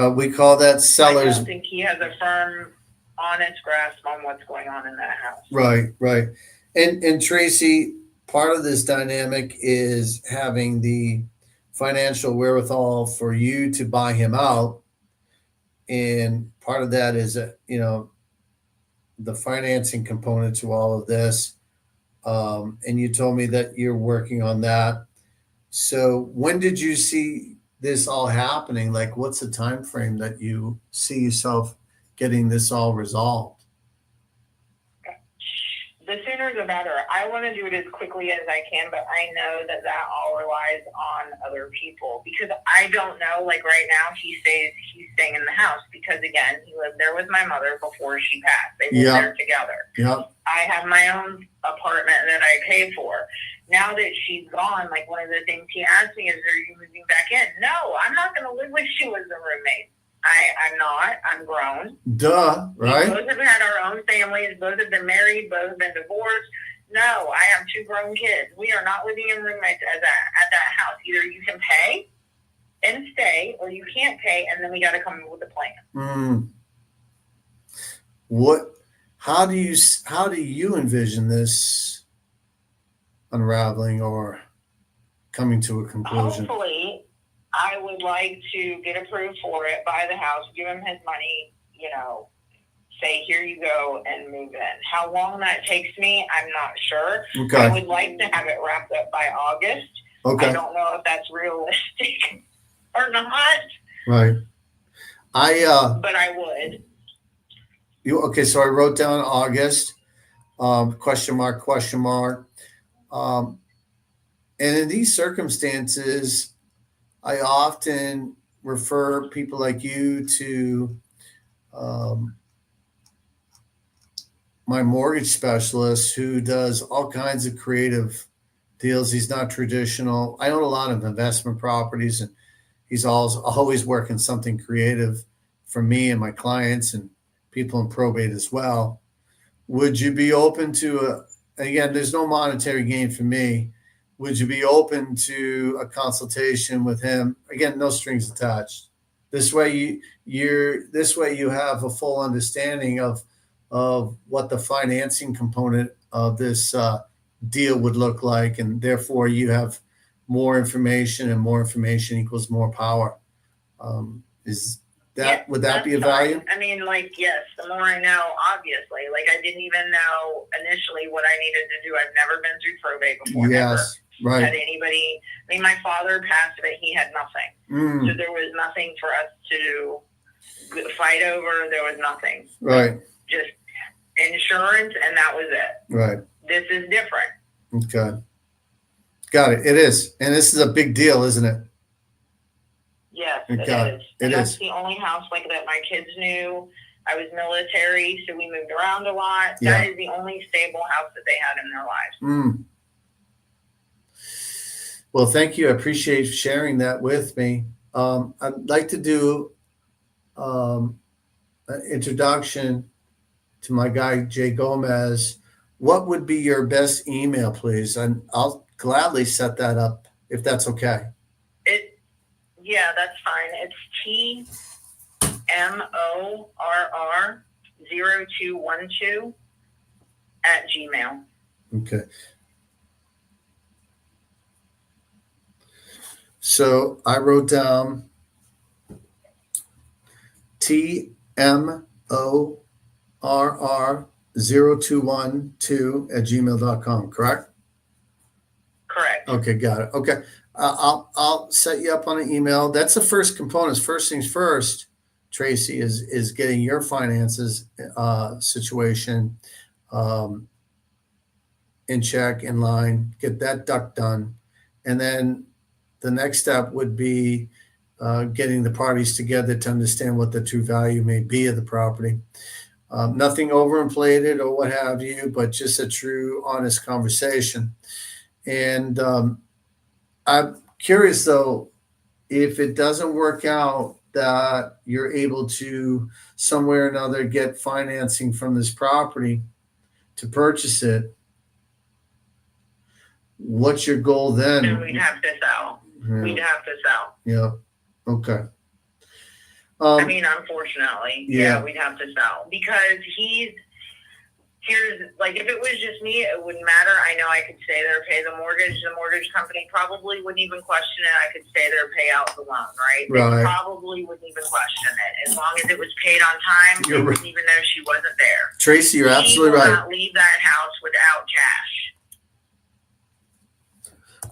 We call that I seller's. don't think he has a firm, honest grasp on what's going on in that house. Right, right. And Tracy, part of this dynamic is having the financial wherewithal for you to buy him out. And part of that is, the financing component to all of this. And you told me that you're working on that. So when did you see this all happening? Like, what's the time frame that you see yourself getting this all resolved? The sooner the better. I want to do it as quickly as I can, but I know that all relies on other people because I don't know. Like right now, he's staying in the house because again, he lived there with my mother before she passed. They lived there together. Yep. I have my own apartment that I pay for. Now that she's gone, like one of the things he asked me is, "Are you moving back in?" No, I'm not going to live like she was a roommate. I'm not. I'm grown. Duh, We right? both have had our own families. Both have been married. Both have been divorced. No, I have 2 grown kids. We are not living in roommates at that house. Either you can pay and stay, or you can't pay, and then we got to come up with a plan. How do you envision this unraveling or coming to a conclusion? Hopefully, I would like to get approved for it, buy the house, give him his money, say, here you go, and move in. How long that takes me, I'm not sure. I Okay. would like to have it wrapped up by August. I Okay. don't know if that's realistic or not, Right. but I would. Okay, so I wrote down August, question mark, question mark. And in these circumstances, I often refer people like you to my mortgage specialist who does all kinds of creative deals. He's not traditional. I own a lot of investment properties, and he's always working something creative for me and my clients and people in probate as well. Would you be open to again, there's no monetary gain for me. Would you be open to a consultation with him? Again, no strings attached. This way you have a full understanding of what the financing component of this deal would look like, and therefore you have more information, and more information equals more power. Would that be a value? I mean, yes, the more I know, obviously. I didn't even know initially what I needed to do. I've never been through probate before. Yes, Never had right. anybody. I mean, my father passed, but he had nothing. So there was nothing for us to fight over. There was nothing. Right, Just insurance, and that was it. right. This is different. Okay. Got it. It is. And this is a big deal, isn't it? Yes, It it got is. it. And It that's is. the only house like that my kids knew. I was military, so we moved around a lot. Yeah. That is the only stable house that they had in their lives. Well, thank you. I appreciate sharing that with me. I'd like to do an introduction to my guy, Jay Gomez. What would be your best email, please? And I'll gladly set that up if that's okay. Yeah, that's fine. It's TMORR0212 at Gmail. Okay. So I wrote down TMORR0212 at gmail.com, correct? Correct. Okay, got it. Okay. I'll set you up on an email. That's the first component. First things first, Tracy, is getting your finances situation in check, in line, get that duck done. And then the next step would be getting the parties together to understand what the true value may be of the property. Nothing overinflated or what have you, but just a true, honest conversation. And I'm curious, though, if it doesn't work out that you're able to somewhere or another get financing from this property to purchase it, what's your goal then? And we'd have to sell. We'd have to sell. Yeah. Okay. I mean, unfortunately, Yeah. we'd have to sell because here's like, if it was just me, it wouldn't matter. I know I could stay there, pay the mortgage. The mortgage company probably wouldn't even question it. I could stay there, pay out the loan, right? Right. They probably wouldn't even question it. As long as it was paid on time, You're they right. wouldn't even know she wasn't there. Tracy, you're absolutely He will right. not leave that house without cash.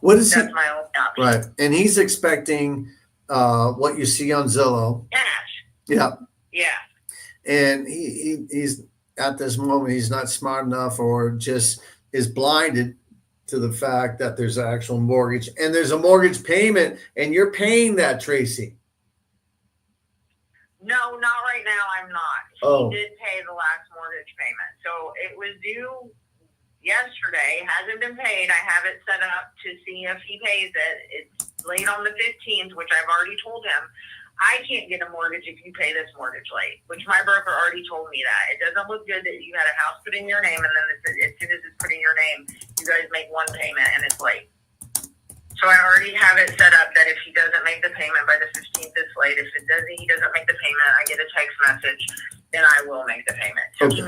What is he? That's my only option. Right. And he's expecting what you see on Zillow. Cash. Yeah. Yeah. And he's at this moment, he's not smart enough or just is blinded to the fact that there's an actual mortgage and there's a mortgage payment and you're paying that, Tracy. No, not right now. I'm not. Oh. He did pay the last mortgage payment. So it was due yesterday. Hasn't been paid. I have it set up to see if he pays it. It's late on the 15th, which I've already told him. I can't get a mortgage if you pay this mortgage late, which my broker already told me that. It doesn't look good that you had a house put in your name and then as soon as it's put in your name, you guys make one payment and it's late. So I already have it set up that if he doesn't make the payment by the 15th, it's late. If he doesn't make the payment, I get a text message, then I will make the payment. So Okay. he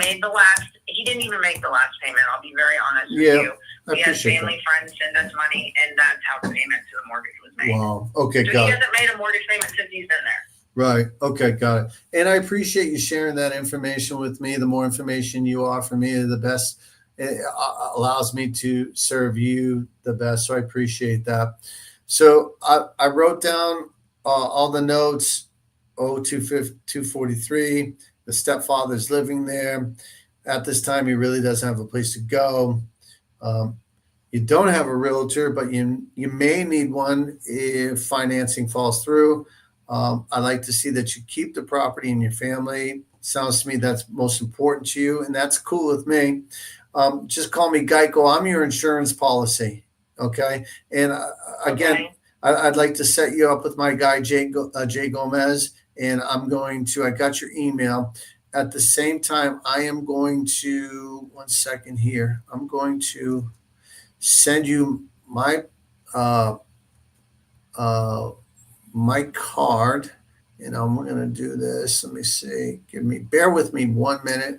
didn't even make the last payment. I'll be very honest with Yeah, you. I We had appreciate family friends send us money and that's how the payment to the mortgage was that. made. Wow. Okay, So he got it. hasn't made a mortgage payment since he's been there. Right. Okay, got it. And I appreciate you sharing that information with me. The more information you offer me, the best. It allows me to serve you the best. So I appreciate that. So I wrote down all the notes. 243. The stepfather's living there. At this time, he really doesn't have a place to go. You don't have a realtor, but you may need one if financing falls through. I'd like to see that you keep the property in your family. Sounds to me that's most important to you, and that's cool with me. Just call me Geico. I'm your insurance policy. Okay. And again, Okay. I'd like to set you up with my guy, Jay Gomez, and I got your email. At the same time, I am going to, one second here, I'm going to send you my my card, and I'm going to do this. Let me see. Bear with me 1 minute.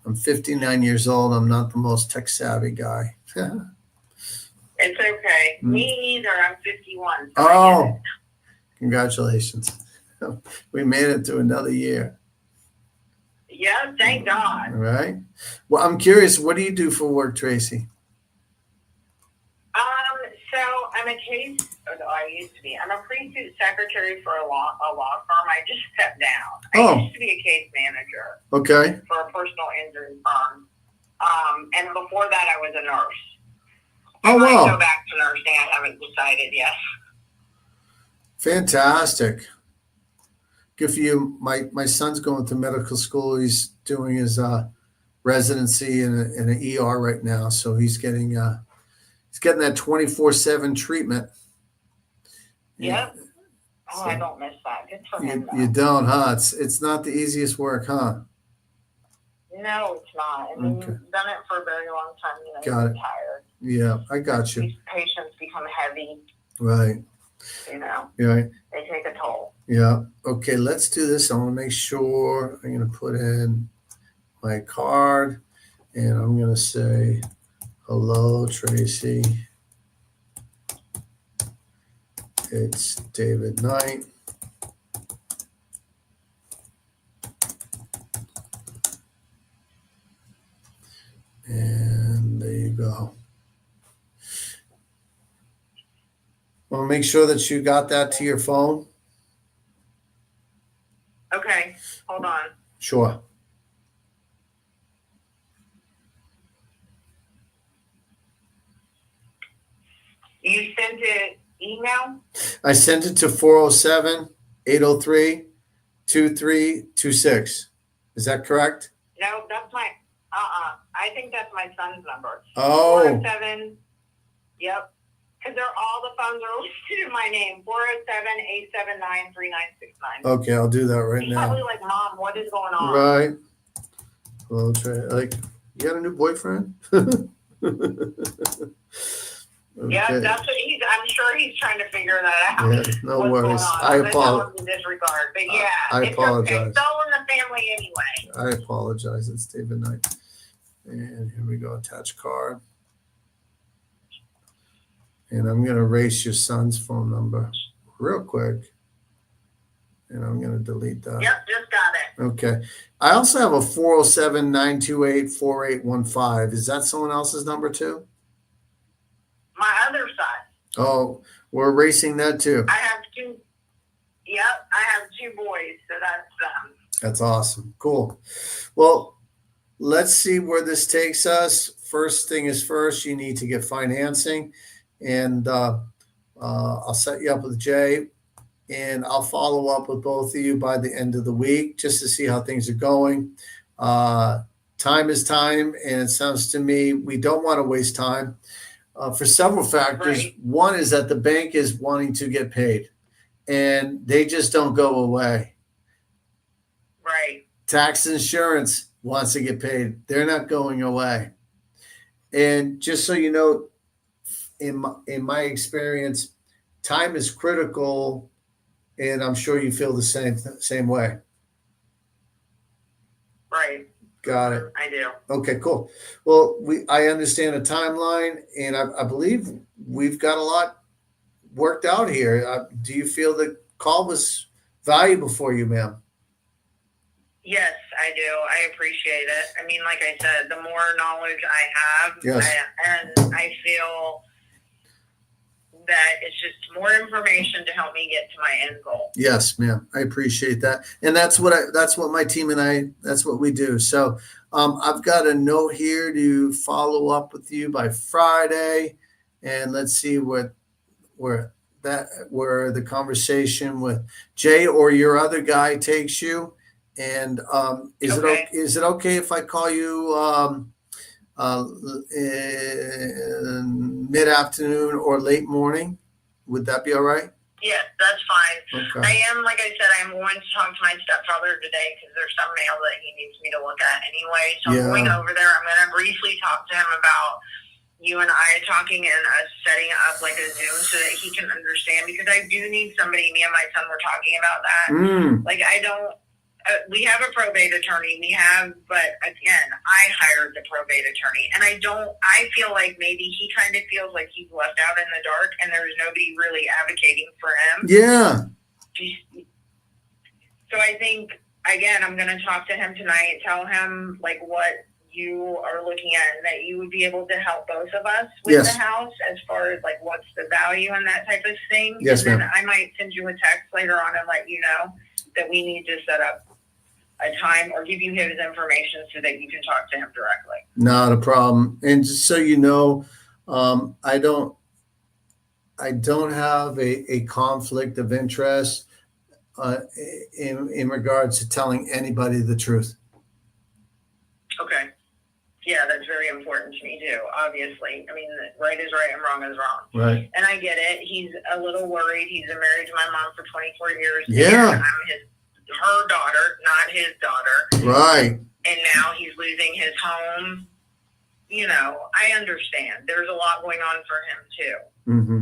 I'm 59 years old. I'm not the most tech savvy guy. It's okay. Me neither. I'm 51. So I get Oh, it. congratulations. We made it to another year. Yeah, thank God. All right. Well, I'm curious, what do you do for work, Tracy? So I'm I used to be. I'm a pre-suit secretary for a law firm. I just stepped down. Oh. I used to be a case manager Okay. for a personal injury firm. And before that, I was a nurse. Oh, I might wow. go back to nursing. I haven't decided yet. Fantastic. Good for you. My son's going to medical school. He's doing his residency in an ER right now. So he's getting that 24/7 treatment. Yep. Oh, So- I don't miss that. Good for him. You though. don't, huh? It's not the easiest work, huh? No, it's not. I mean, Okay. you've done it for a very long time. You Got know, it. you're tired. Yeah, I got you. These patients become heavy. Right. You know, Right. they take a toll. Yeah. Okay, let's do this. I want to make sure I'm going to put in my card and I'm going to say, hello, Tracy. It's David Knight. And there you go. Want to make sure that you got that to your phone? Okay, hold on. Sure. You sent it email? I sent it to 407-803-2326. Is that correct? No, that's my, I think that's my son's number. Oh, 407, yep. Because all the phones are listed in my name, 407-879-3969. okay. I'll do that right He's probably now. like, Mom, what is going on? Right. Well, Trey, like, you got a new boyfriend? Yeah, Okay. that's what I'm sure he's trying to figure that out. Yeah, no What's worries. going on. I I'm gonna tell apologize. him in this regard, but yeah, I it's okay. apologize. It's all in the family anyway. I apologize. It's David Knight. And here we go, attach card. And I'm going to erase your son's phone number real quick. And I'm going to delete that. Yep, just got it. Okay. I also have a 407-928-4815. Is that someone else's number too? My other son, Oh, we're erasing that too. I have two. Yep, I have two boys, so that's That's awesome. Cool. Well, let's see where this takes us. First thing is first, you need to get financing. And I'll set you up with Jay. And I'll follow up with both of you by the end of the week just to see how things are going. Time is time. And it sounds to me we don't want to waste time for several factors. Right. One is that the bank is wanting to get paid. And they just don't go away. right. Tax insurance wants to get paid. They're not going away. And just so you know, in my experience, time is critical, and I'm sure you feel the same way. Right. Got it. I do. Okay, cool. Well, I understand the timeline, and I believe we've got a lot worked out here. Do you feel the call was valuable for you, ma'am? Yes, I do. I appreciate it. I mean, like I said, the more knowledge I have, Yes. and I feel that it's just more information to help me get to my end goal. Yes, ma'am. I appreciate that. And that's what my team and that's what we do. So I've got a note here to follow up with you by Friday, and let's see where the conversation with Jay or your other guy takes you. And is it okay if I call you mid-afternoon or late morning? Would that be all right? Yes, that's fine. Okay. I am, like I said, I'm going to talk to my stepfather today because there's some mail that he needs me to look at anyway. So Yeah. I'm going over there. I'm going to briefly talk to him about you and I talking and us setting up like a Zoom so that he can understand, because I do need somebody. Me and my son were talking about that. Like, I don't. We have a probate attorney. But again, I hired the probate attorney, and I feel like maybe he kind of feels like he's left out in the dark, and there's nobody really advocating for him. Yeah. So I think, again, I'm going to talk to him tonight, tell him like what you are looking at, and that you would be able to help both of us with Yes. the house as far as like what's the value and that type of thing. Yes, and ma'am. then I might send you a text later on and let you know that we need to set up a time or give you his information so that you can talk to him directly. Not a problem. And just so you know, I don't have a conflict of interest in regards to telling anybody the truth. Okay. Yeah, that's very important to me too, obviously. I mean, right is right and wrong is wrong. Right. And I get it. He's a little worried. He's been married to my mom for 24 years. Yeah. And I'm her daughter, not his daughter. Right. And now he's losing his home. You know, I understand. There's a lot going on for him too. Mm-hmm.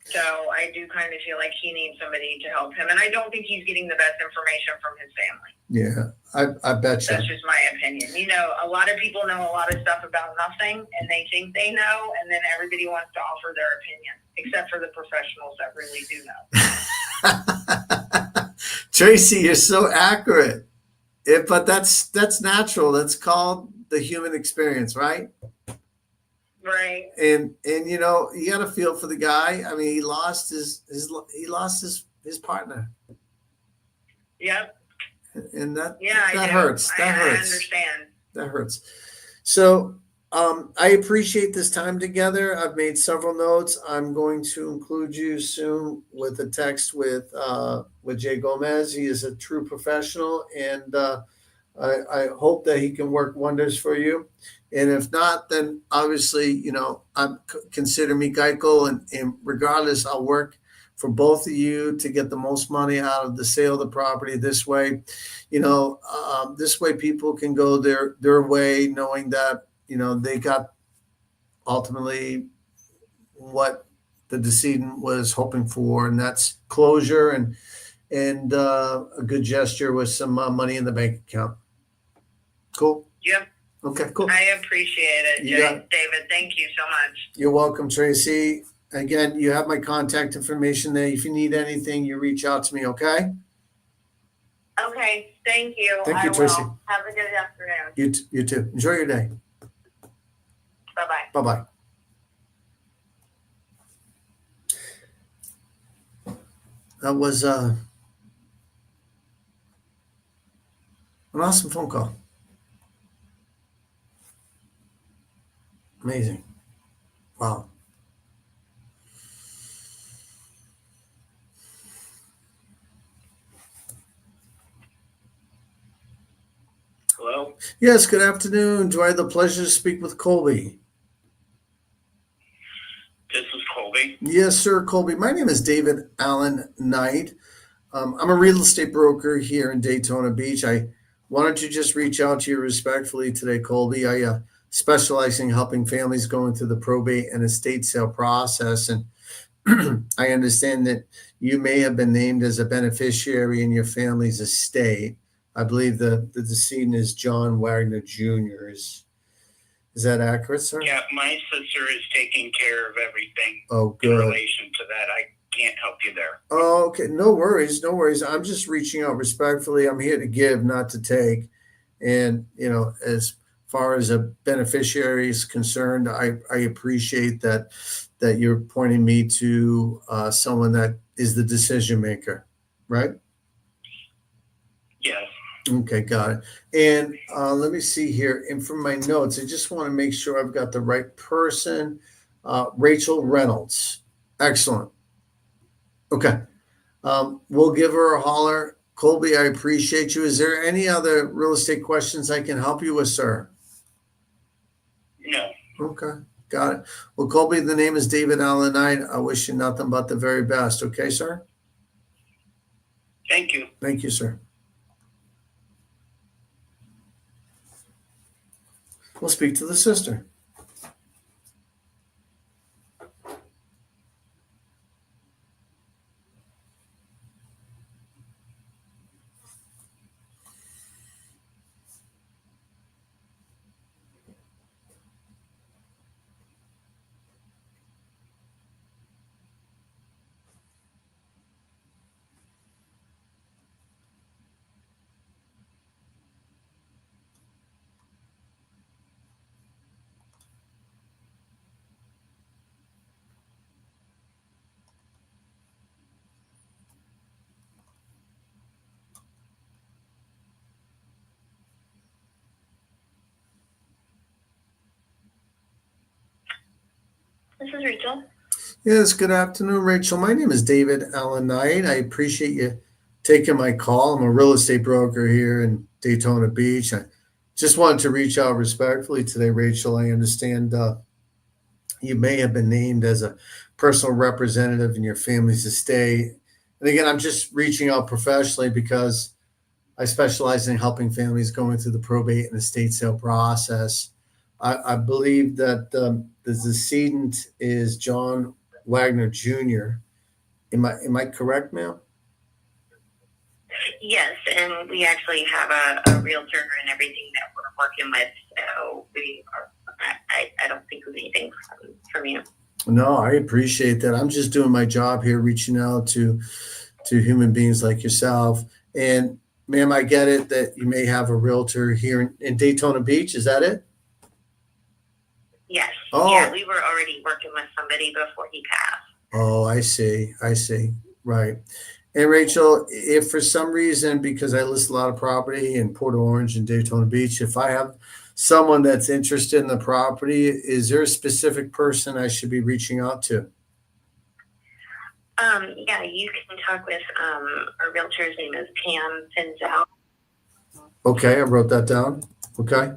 So I do kind of feel like he needs somebody to help him. And I don't think he's getting the best information from his family. Yeah. I bet you. That's just my opinion. You know, a lot of people know a lot of stuff about nothing, and they think they know, and then everybody wants to offer their opinion, except for the professionals that really do know. Tracy, you're so accurate. But that's natural. That's called the human experience, right? Right. And you know, you got to feel for the guy. I mean, he lost his partner. Yep. And that Yeah, that I do. hurts. That I hurts. understand. That hurts. So I appreciate this time together. I've made several notes. I'm going to include you soon with a text with Jay Gomez. He is a true professional, and I hope that he can work wonders for you. And if not, then obviously, you know, consider me Geico, and regardless, I'll work for both of you to get the most money out of the sale of the property this way. You know, this way people can go their way knowing that, you know, they got ultimately what the decedent was hoping for, and that's closure and a good gesture with some money in the bank account. Cool. Yep, Okay, cool. I appreciate it, You got it. David. Thank you so much. You're welcome, Tracy. Again, you have my contact information there. If you need anything, you reach out to me, okay? Okay, thank you. Thank you, I Tracy. will. Have a good afternoon. You too. Enjoy your day. Bye-bye. Bye-bye. That was an awesome phone call. Amazing. Wow. Hello? Yes, good afternoon. Do I have the pleasure to speak with Colby? This is Colby. Yes, sir, Colby. My name is David Allen Knight. I'm a real estate broker here in Daytona Beach. I wanted to just reach out to you respectfully today, Colby. I specialize in helping families going through the probate and estate sale process. And I understand that you may have been named as a beneficiary in your family's estate. I believe the decedent is John Wagner Jr. Is that accurate, sir? Yeah, my sister is taking care of everything Oh, in good. relation to that. I can't help you there. Oh, okay. No worries. No worries. I'm just reaching out respectfully. I'm here to give, not to take. And, as far as a beneficiary is concerned, I appreciate that you're pointing me to someone that is the decision maker, right? Yes. Okay, got it. And let me see here. And from my notes, I just want to make sure I've got the right person. Rachel Reynolds. Excellent. Okay. We'll give her a holler. Colby, I appreciate you. Is there any other real estate questions I can help you with, sir? No. Okay, got it. Well, Colby, the name is David Allen Knight. I wish you nothing but the very best. Okay, sir? Thank you. Thank you, sir. We'll speak to the sister. This is Rachel. Yes, good afternoon, Rachel. My name is David Allen Knight. I appreciate you taking my call. I'm a real estate broker here in Daytona Beach. I just wanted to reach out respectfully today, Rachel. I understand you may have been named as a personal representative in your family's estate. And again, I'm just reaching out professionally because I specialize in helping families going through the probate and estate sale process. I believe that the decedent is John Wagner Jr. Am I correct, ma'am? Yes, and we actually have a realtor and everything that we're working with, so we are. I don't think we need anything from you. No, I appreciate that. I'm just doing my job here, reaching out to human beings like yourself. And ma'am, I get it that you may have a realtor here in Daytona Beach. Is that it? Yes. Oh. Yeah, we were already working with somebody before he passed. Oh, I see. Right. And Rachel, if for some reason, because I list a lot of property in Port Orange and Daytona Beach, if I have someone that's interested in the property, is there a specific person I should be reaching out to? Yeah, you can talk with our realtor's name is Pam Finzel. Okay, I wrote that down. Okay.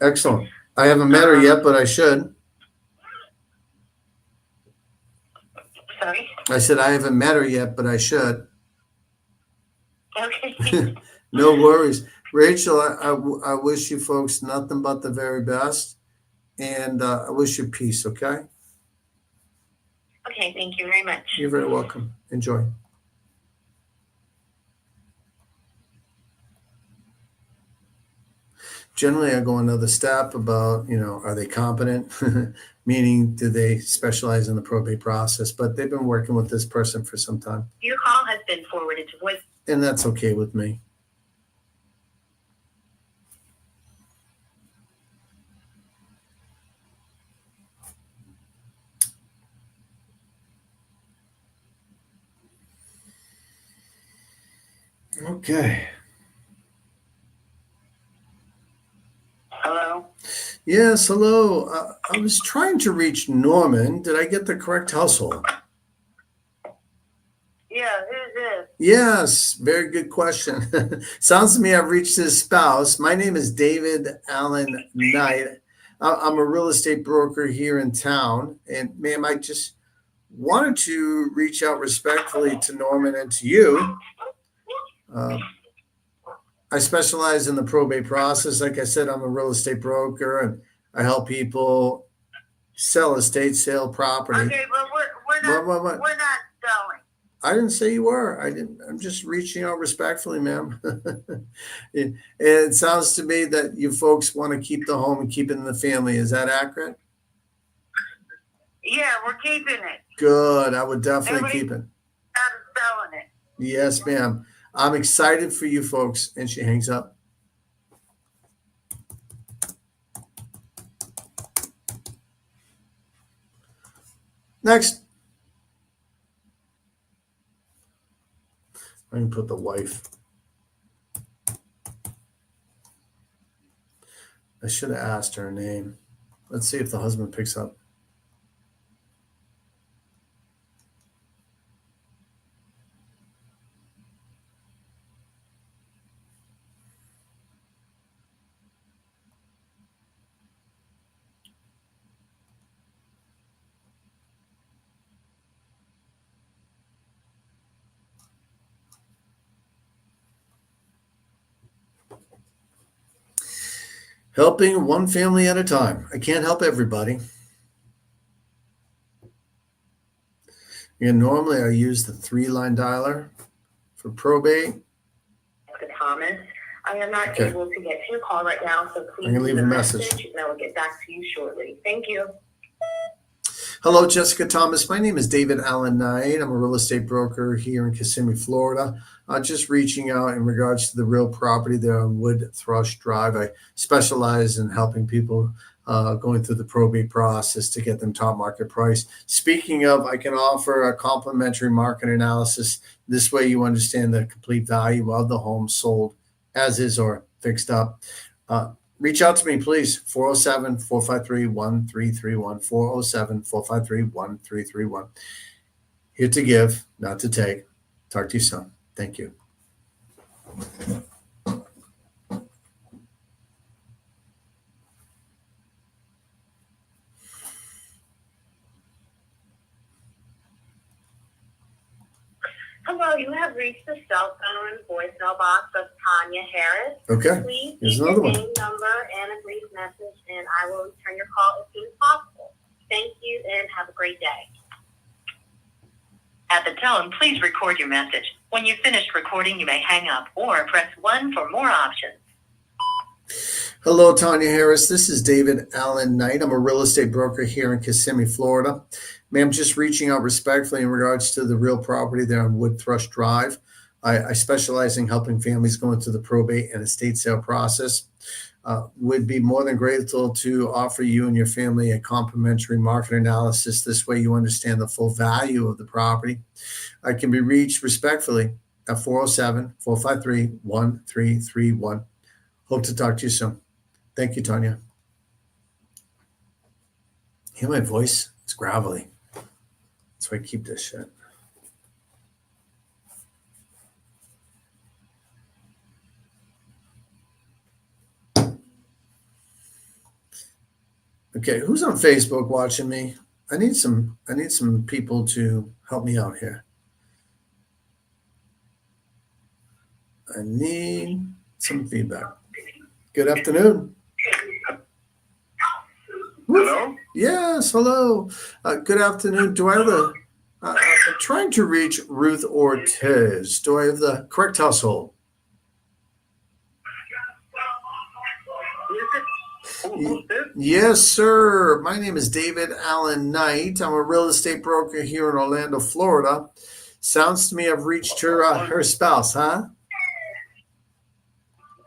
Excellent. I haven't met her yet, but I should. Sorry? I said I haven't met her yet, but I should. Okay. No worries. Rachel, I wish you folks nothing but the very best. And I wish you peace, okay? Okay, thank you very much. You're very welcome. Enjoy. Generally, I go another step about, are they competent? Meaning, do they specialize in the probate process? But they've been working with this person for some time, Your call has been forwarded to voice. and that's okay with me. Okay. Hello? Yes, hello. I was trying to reach Norman. Did I get the correct household? Yeah, who's this? Yes, very good question. Sounds to me I've reached his spouse. My name is David Allen Knight. I'm a real estate broker here in town. And ma'am, I just wanted to reach out respectfully to Norman and to you. I specialize in the probate process. Like I said, I'm a real estate broker and I help people sell estate sale property. Okay, but we're not What? we're not selling. I didn't say you were. I'm just reaching out respectfully, ma'am. It sounds to me that you folks want to keep the home and keep it in the family. Is that accurate? Yeah, we're keeping it. Good. I would definitely Everybody- keep it. Not selling it. Yes, ma'am. I'm excited for you folks. And she hangs up. Next. I can put the wife. I should have asked her name. Let's see if the husband picks up. Helping one family at a time. I can't help everybody. Normally I use the 3-line dialer for probate. Jessica Thomas. I am not Okay. able to get to your call right now, so please I'm gonna leave leave a a message. message and I will get back to you shortly. Thank you. Hello, Jessica Thomas. My name is David Allen Knight. I'm a real estate broker here in Kissimmee, Florida. Just reaching out in regards to the real property there on Wood Thrush Drive. I specialize in helping people going through the probate process to get them top market price. Speaking of, I can offer a complimentary market analysis. This way you understand the complete value of the home sold as is or fixed up. Reach out to me, please. 407-453-1331. 407-453-1331. Here to give, not to take. Talk to you soon. Thank you. Hello, you have reached the cell phone and voicemail box of Tanya Harris. Okay. Please Here's leave another your one. name, number, and a brief message, and I will return your call as soon as possible. Thank you, and have a great day. At the tone, please record your message. When you've finished recording, you may hang up or press 1 for more options. Hello, Tanya Harris. This is David Allen Knight. I'm a real estate broker here in Kissimmee, Florida. Ma'am, just reaching out respectfully in regards to the real property there on Wood Thrush Drive. I specialize in helping families go into the probate and estate sale process. Would be more than grateful to offer you and your family a complimentary market analysis. This way you understand the full value of the property. I can be reached respectfully at 407-453-1331. Hope to talk to you soon. Thank you, Tanya. Hear my voice? It's gravelly. That's why I keep this shit. Okay, who's on Facebook watching me? I need some people to help me out here. I need some feedback. Good afternoon. Hello? Yes, hello. Good afternoon. Do I have trying to reach Ruth Ortiz. Do I have the correct household? Who's this? Yes, sir. My name is David Allen Knight. I'm a real estate broker here in Orlando, Florida. Sounds to me I've reached her spouse, huh?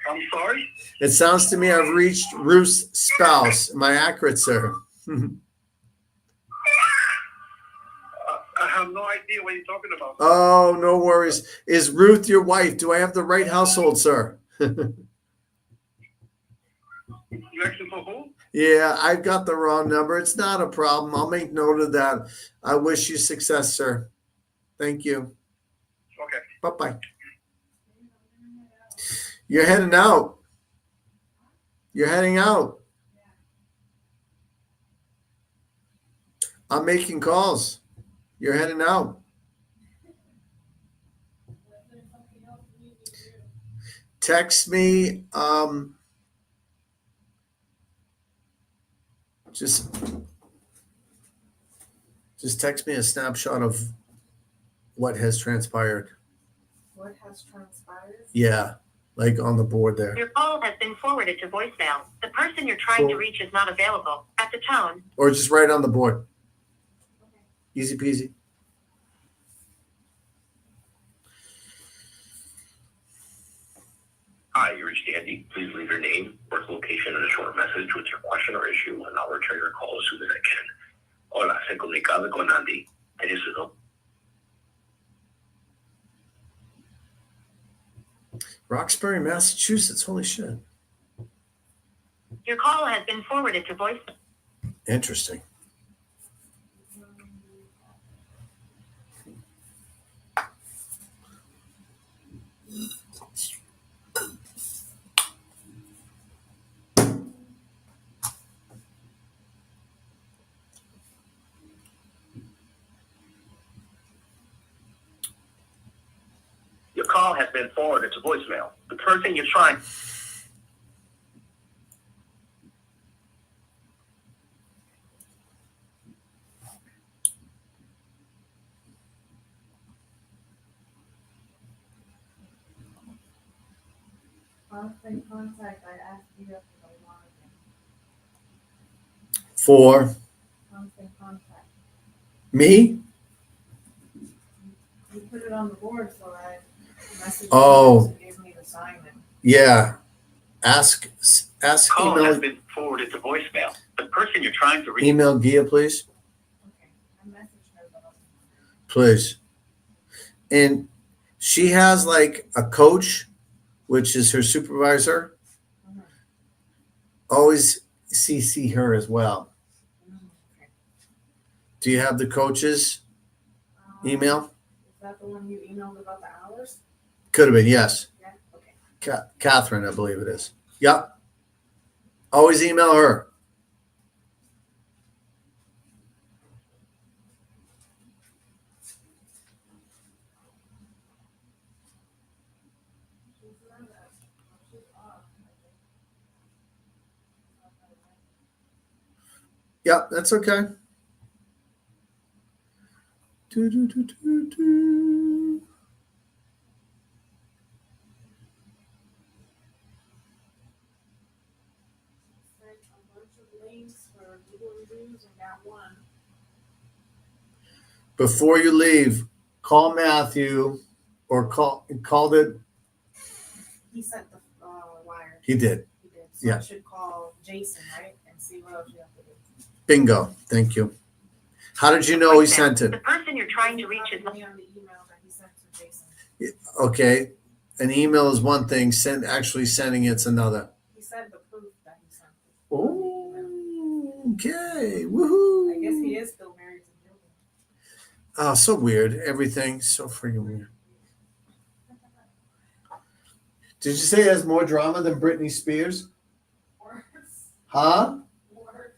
I'm sorry? It sounds to me I've reached Ruth's spouse. Am I accurate, sir? I have no idea what you're talking about. Oh, no worries. Is Ruth your wife? Do I have the right household, sir? You asking for who? Yeah, I've got the wrong number. It's not a problem. I'll make note of that. I wish you success, sir. Thank you. Okay. Bye-bye. You're heading out. You're heading out. I'm making calls. You're heading out. Text me. Just text me a snapshot of what has transpired. What has transpired? Yeah, like on the board there. Your call has been forwarded to voicemail. The person you're trying to reach is not available. At the tone, Or just write on the board. Easy peasy. Hi, you reached Andy. Please leave your name, work location, and a short message with your question or issue, and I'll return your call as soon as I can. Hola, se comunicado con Andy. ¿Tienes eso? Roxbury, Massachusetts. Holy shit. your call has been forwarded to voicemail. Interesting. Your call has been forwarded to voicemail. The person you're trying. Constant contact, I asked you if you wanted it. For Constant contact. me? You put it on the board, so I messaged Oh. you to give me the sign it. Yeah. Ask Call has email, been forwarded to voicemail. The person you're trying to reach. email Gia, please. Okay, I messaged her though. Please. And she has like a coach, which is her supervisor. Mhm. Always CC her as well. Okay. Do you have the coach's email? Is that the one you emailed about the hours? Could have been, yes. Yeah, okay. Catherine, I believe it is. Yep. Always email her. She's not that. She's off. Yep, that's okay. Do, do, do, do, do. Sent a bunch of links for Google reviews and got one. Before you leave, call Matthew or called it. He sent the wire. He did. He did. So Yeah. I should call Jason, right? And see what else you have to do. Bingo. Thank you. How did you know he sent The it? person you're trying to reach is He not. copied me on the email that he sent to Jason. Okay. An email is one thing. Actually sending it's another. He said the proof that he sent. Oh, okay. Woohoo. I guess he is still married to Julie. Oh, so weird. Everything so freaking weird. Did you say it has more drama than Britney Spears? Worse. Huh? Worse.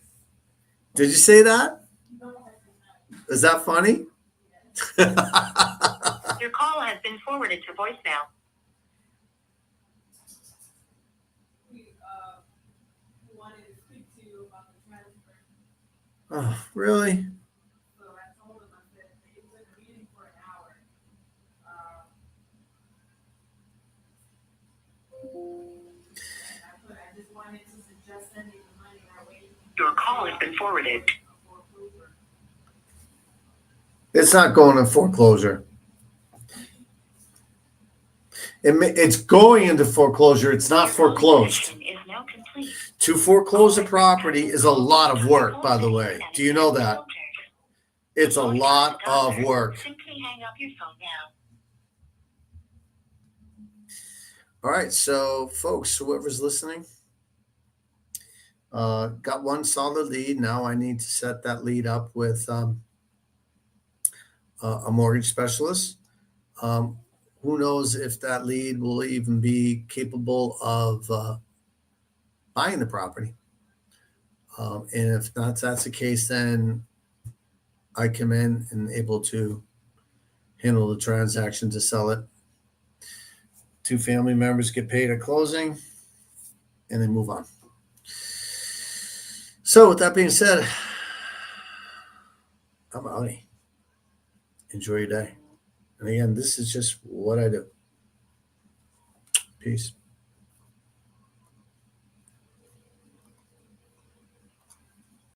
Did you say that? No. Is that funny? Your call has been forwarded to voicemail. We wanted to speak to you about the transfer. Oh, really? So I told him, I said, he was in a meeting for an call has been forwarded. It's not going in foreclosure. It's going into foreclosure. It's not foreclosed. Is now complete. To foreclose a property is a lot of work, by the way. Do you know that? It's a lot of work. Simply hang up your phone now. All right, so folks, whoever's listening, got one solid lead. Now I need to set that lead up with a mortgage specialist. Who knows if that lead will even be capable of buying the property. And if not, that's the case, then I come in and able to handle the transaction to sell it. 2 family members get paid at closing and then move on. So with that being said, I'm out. Enjoy your day. And again, this is just what I do. Peace.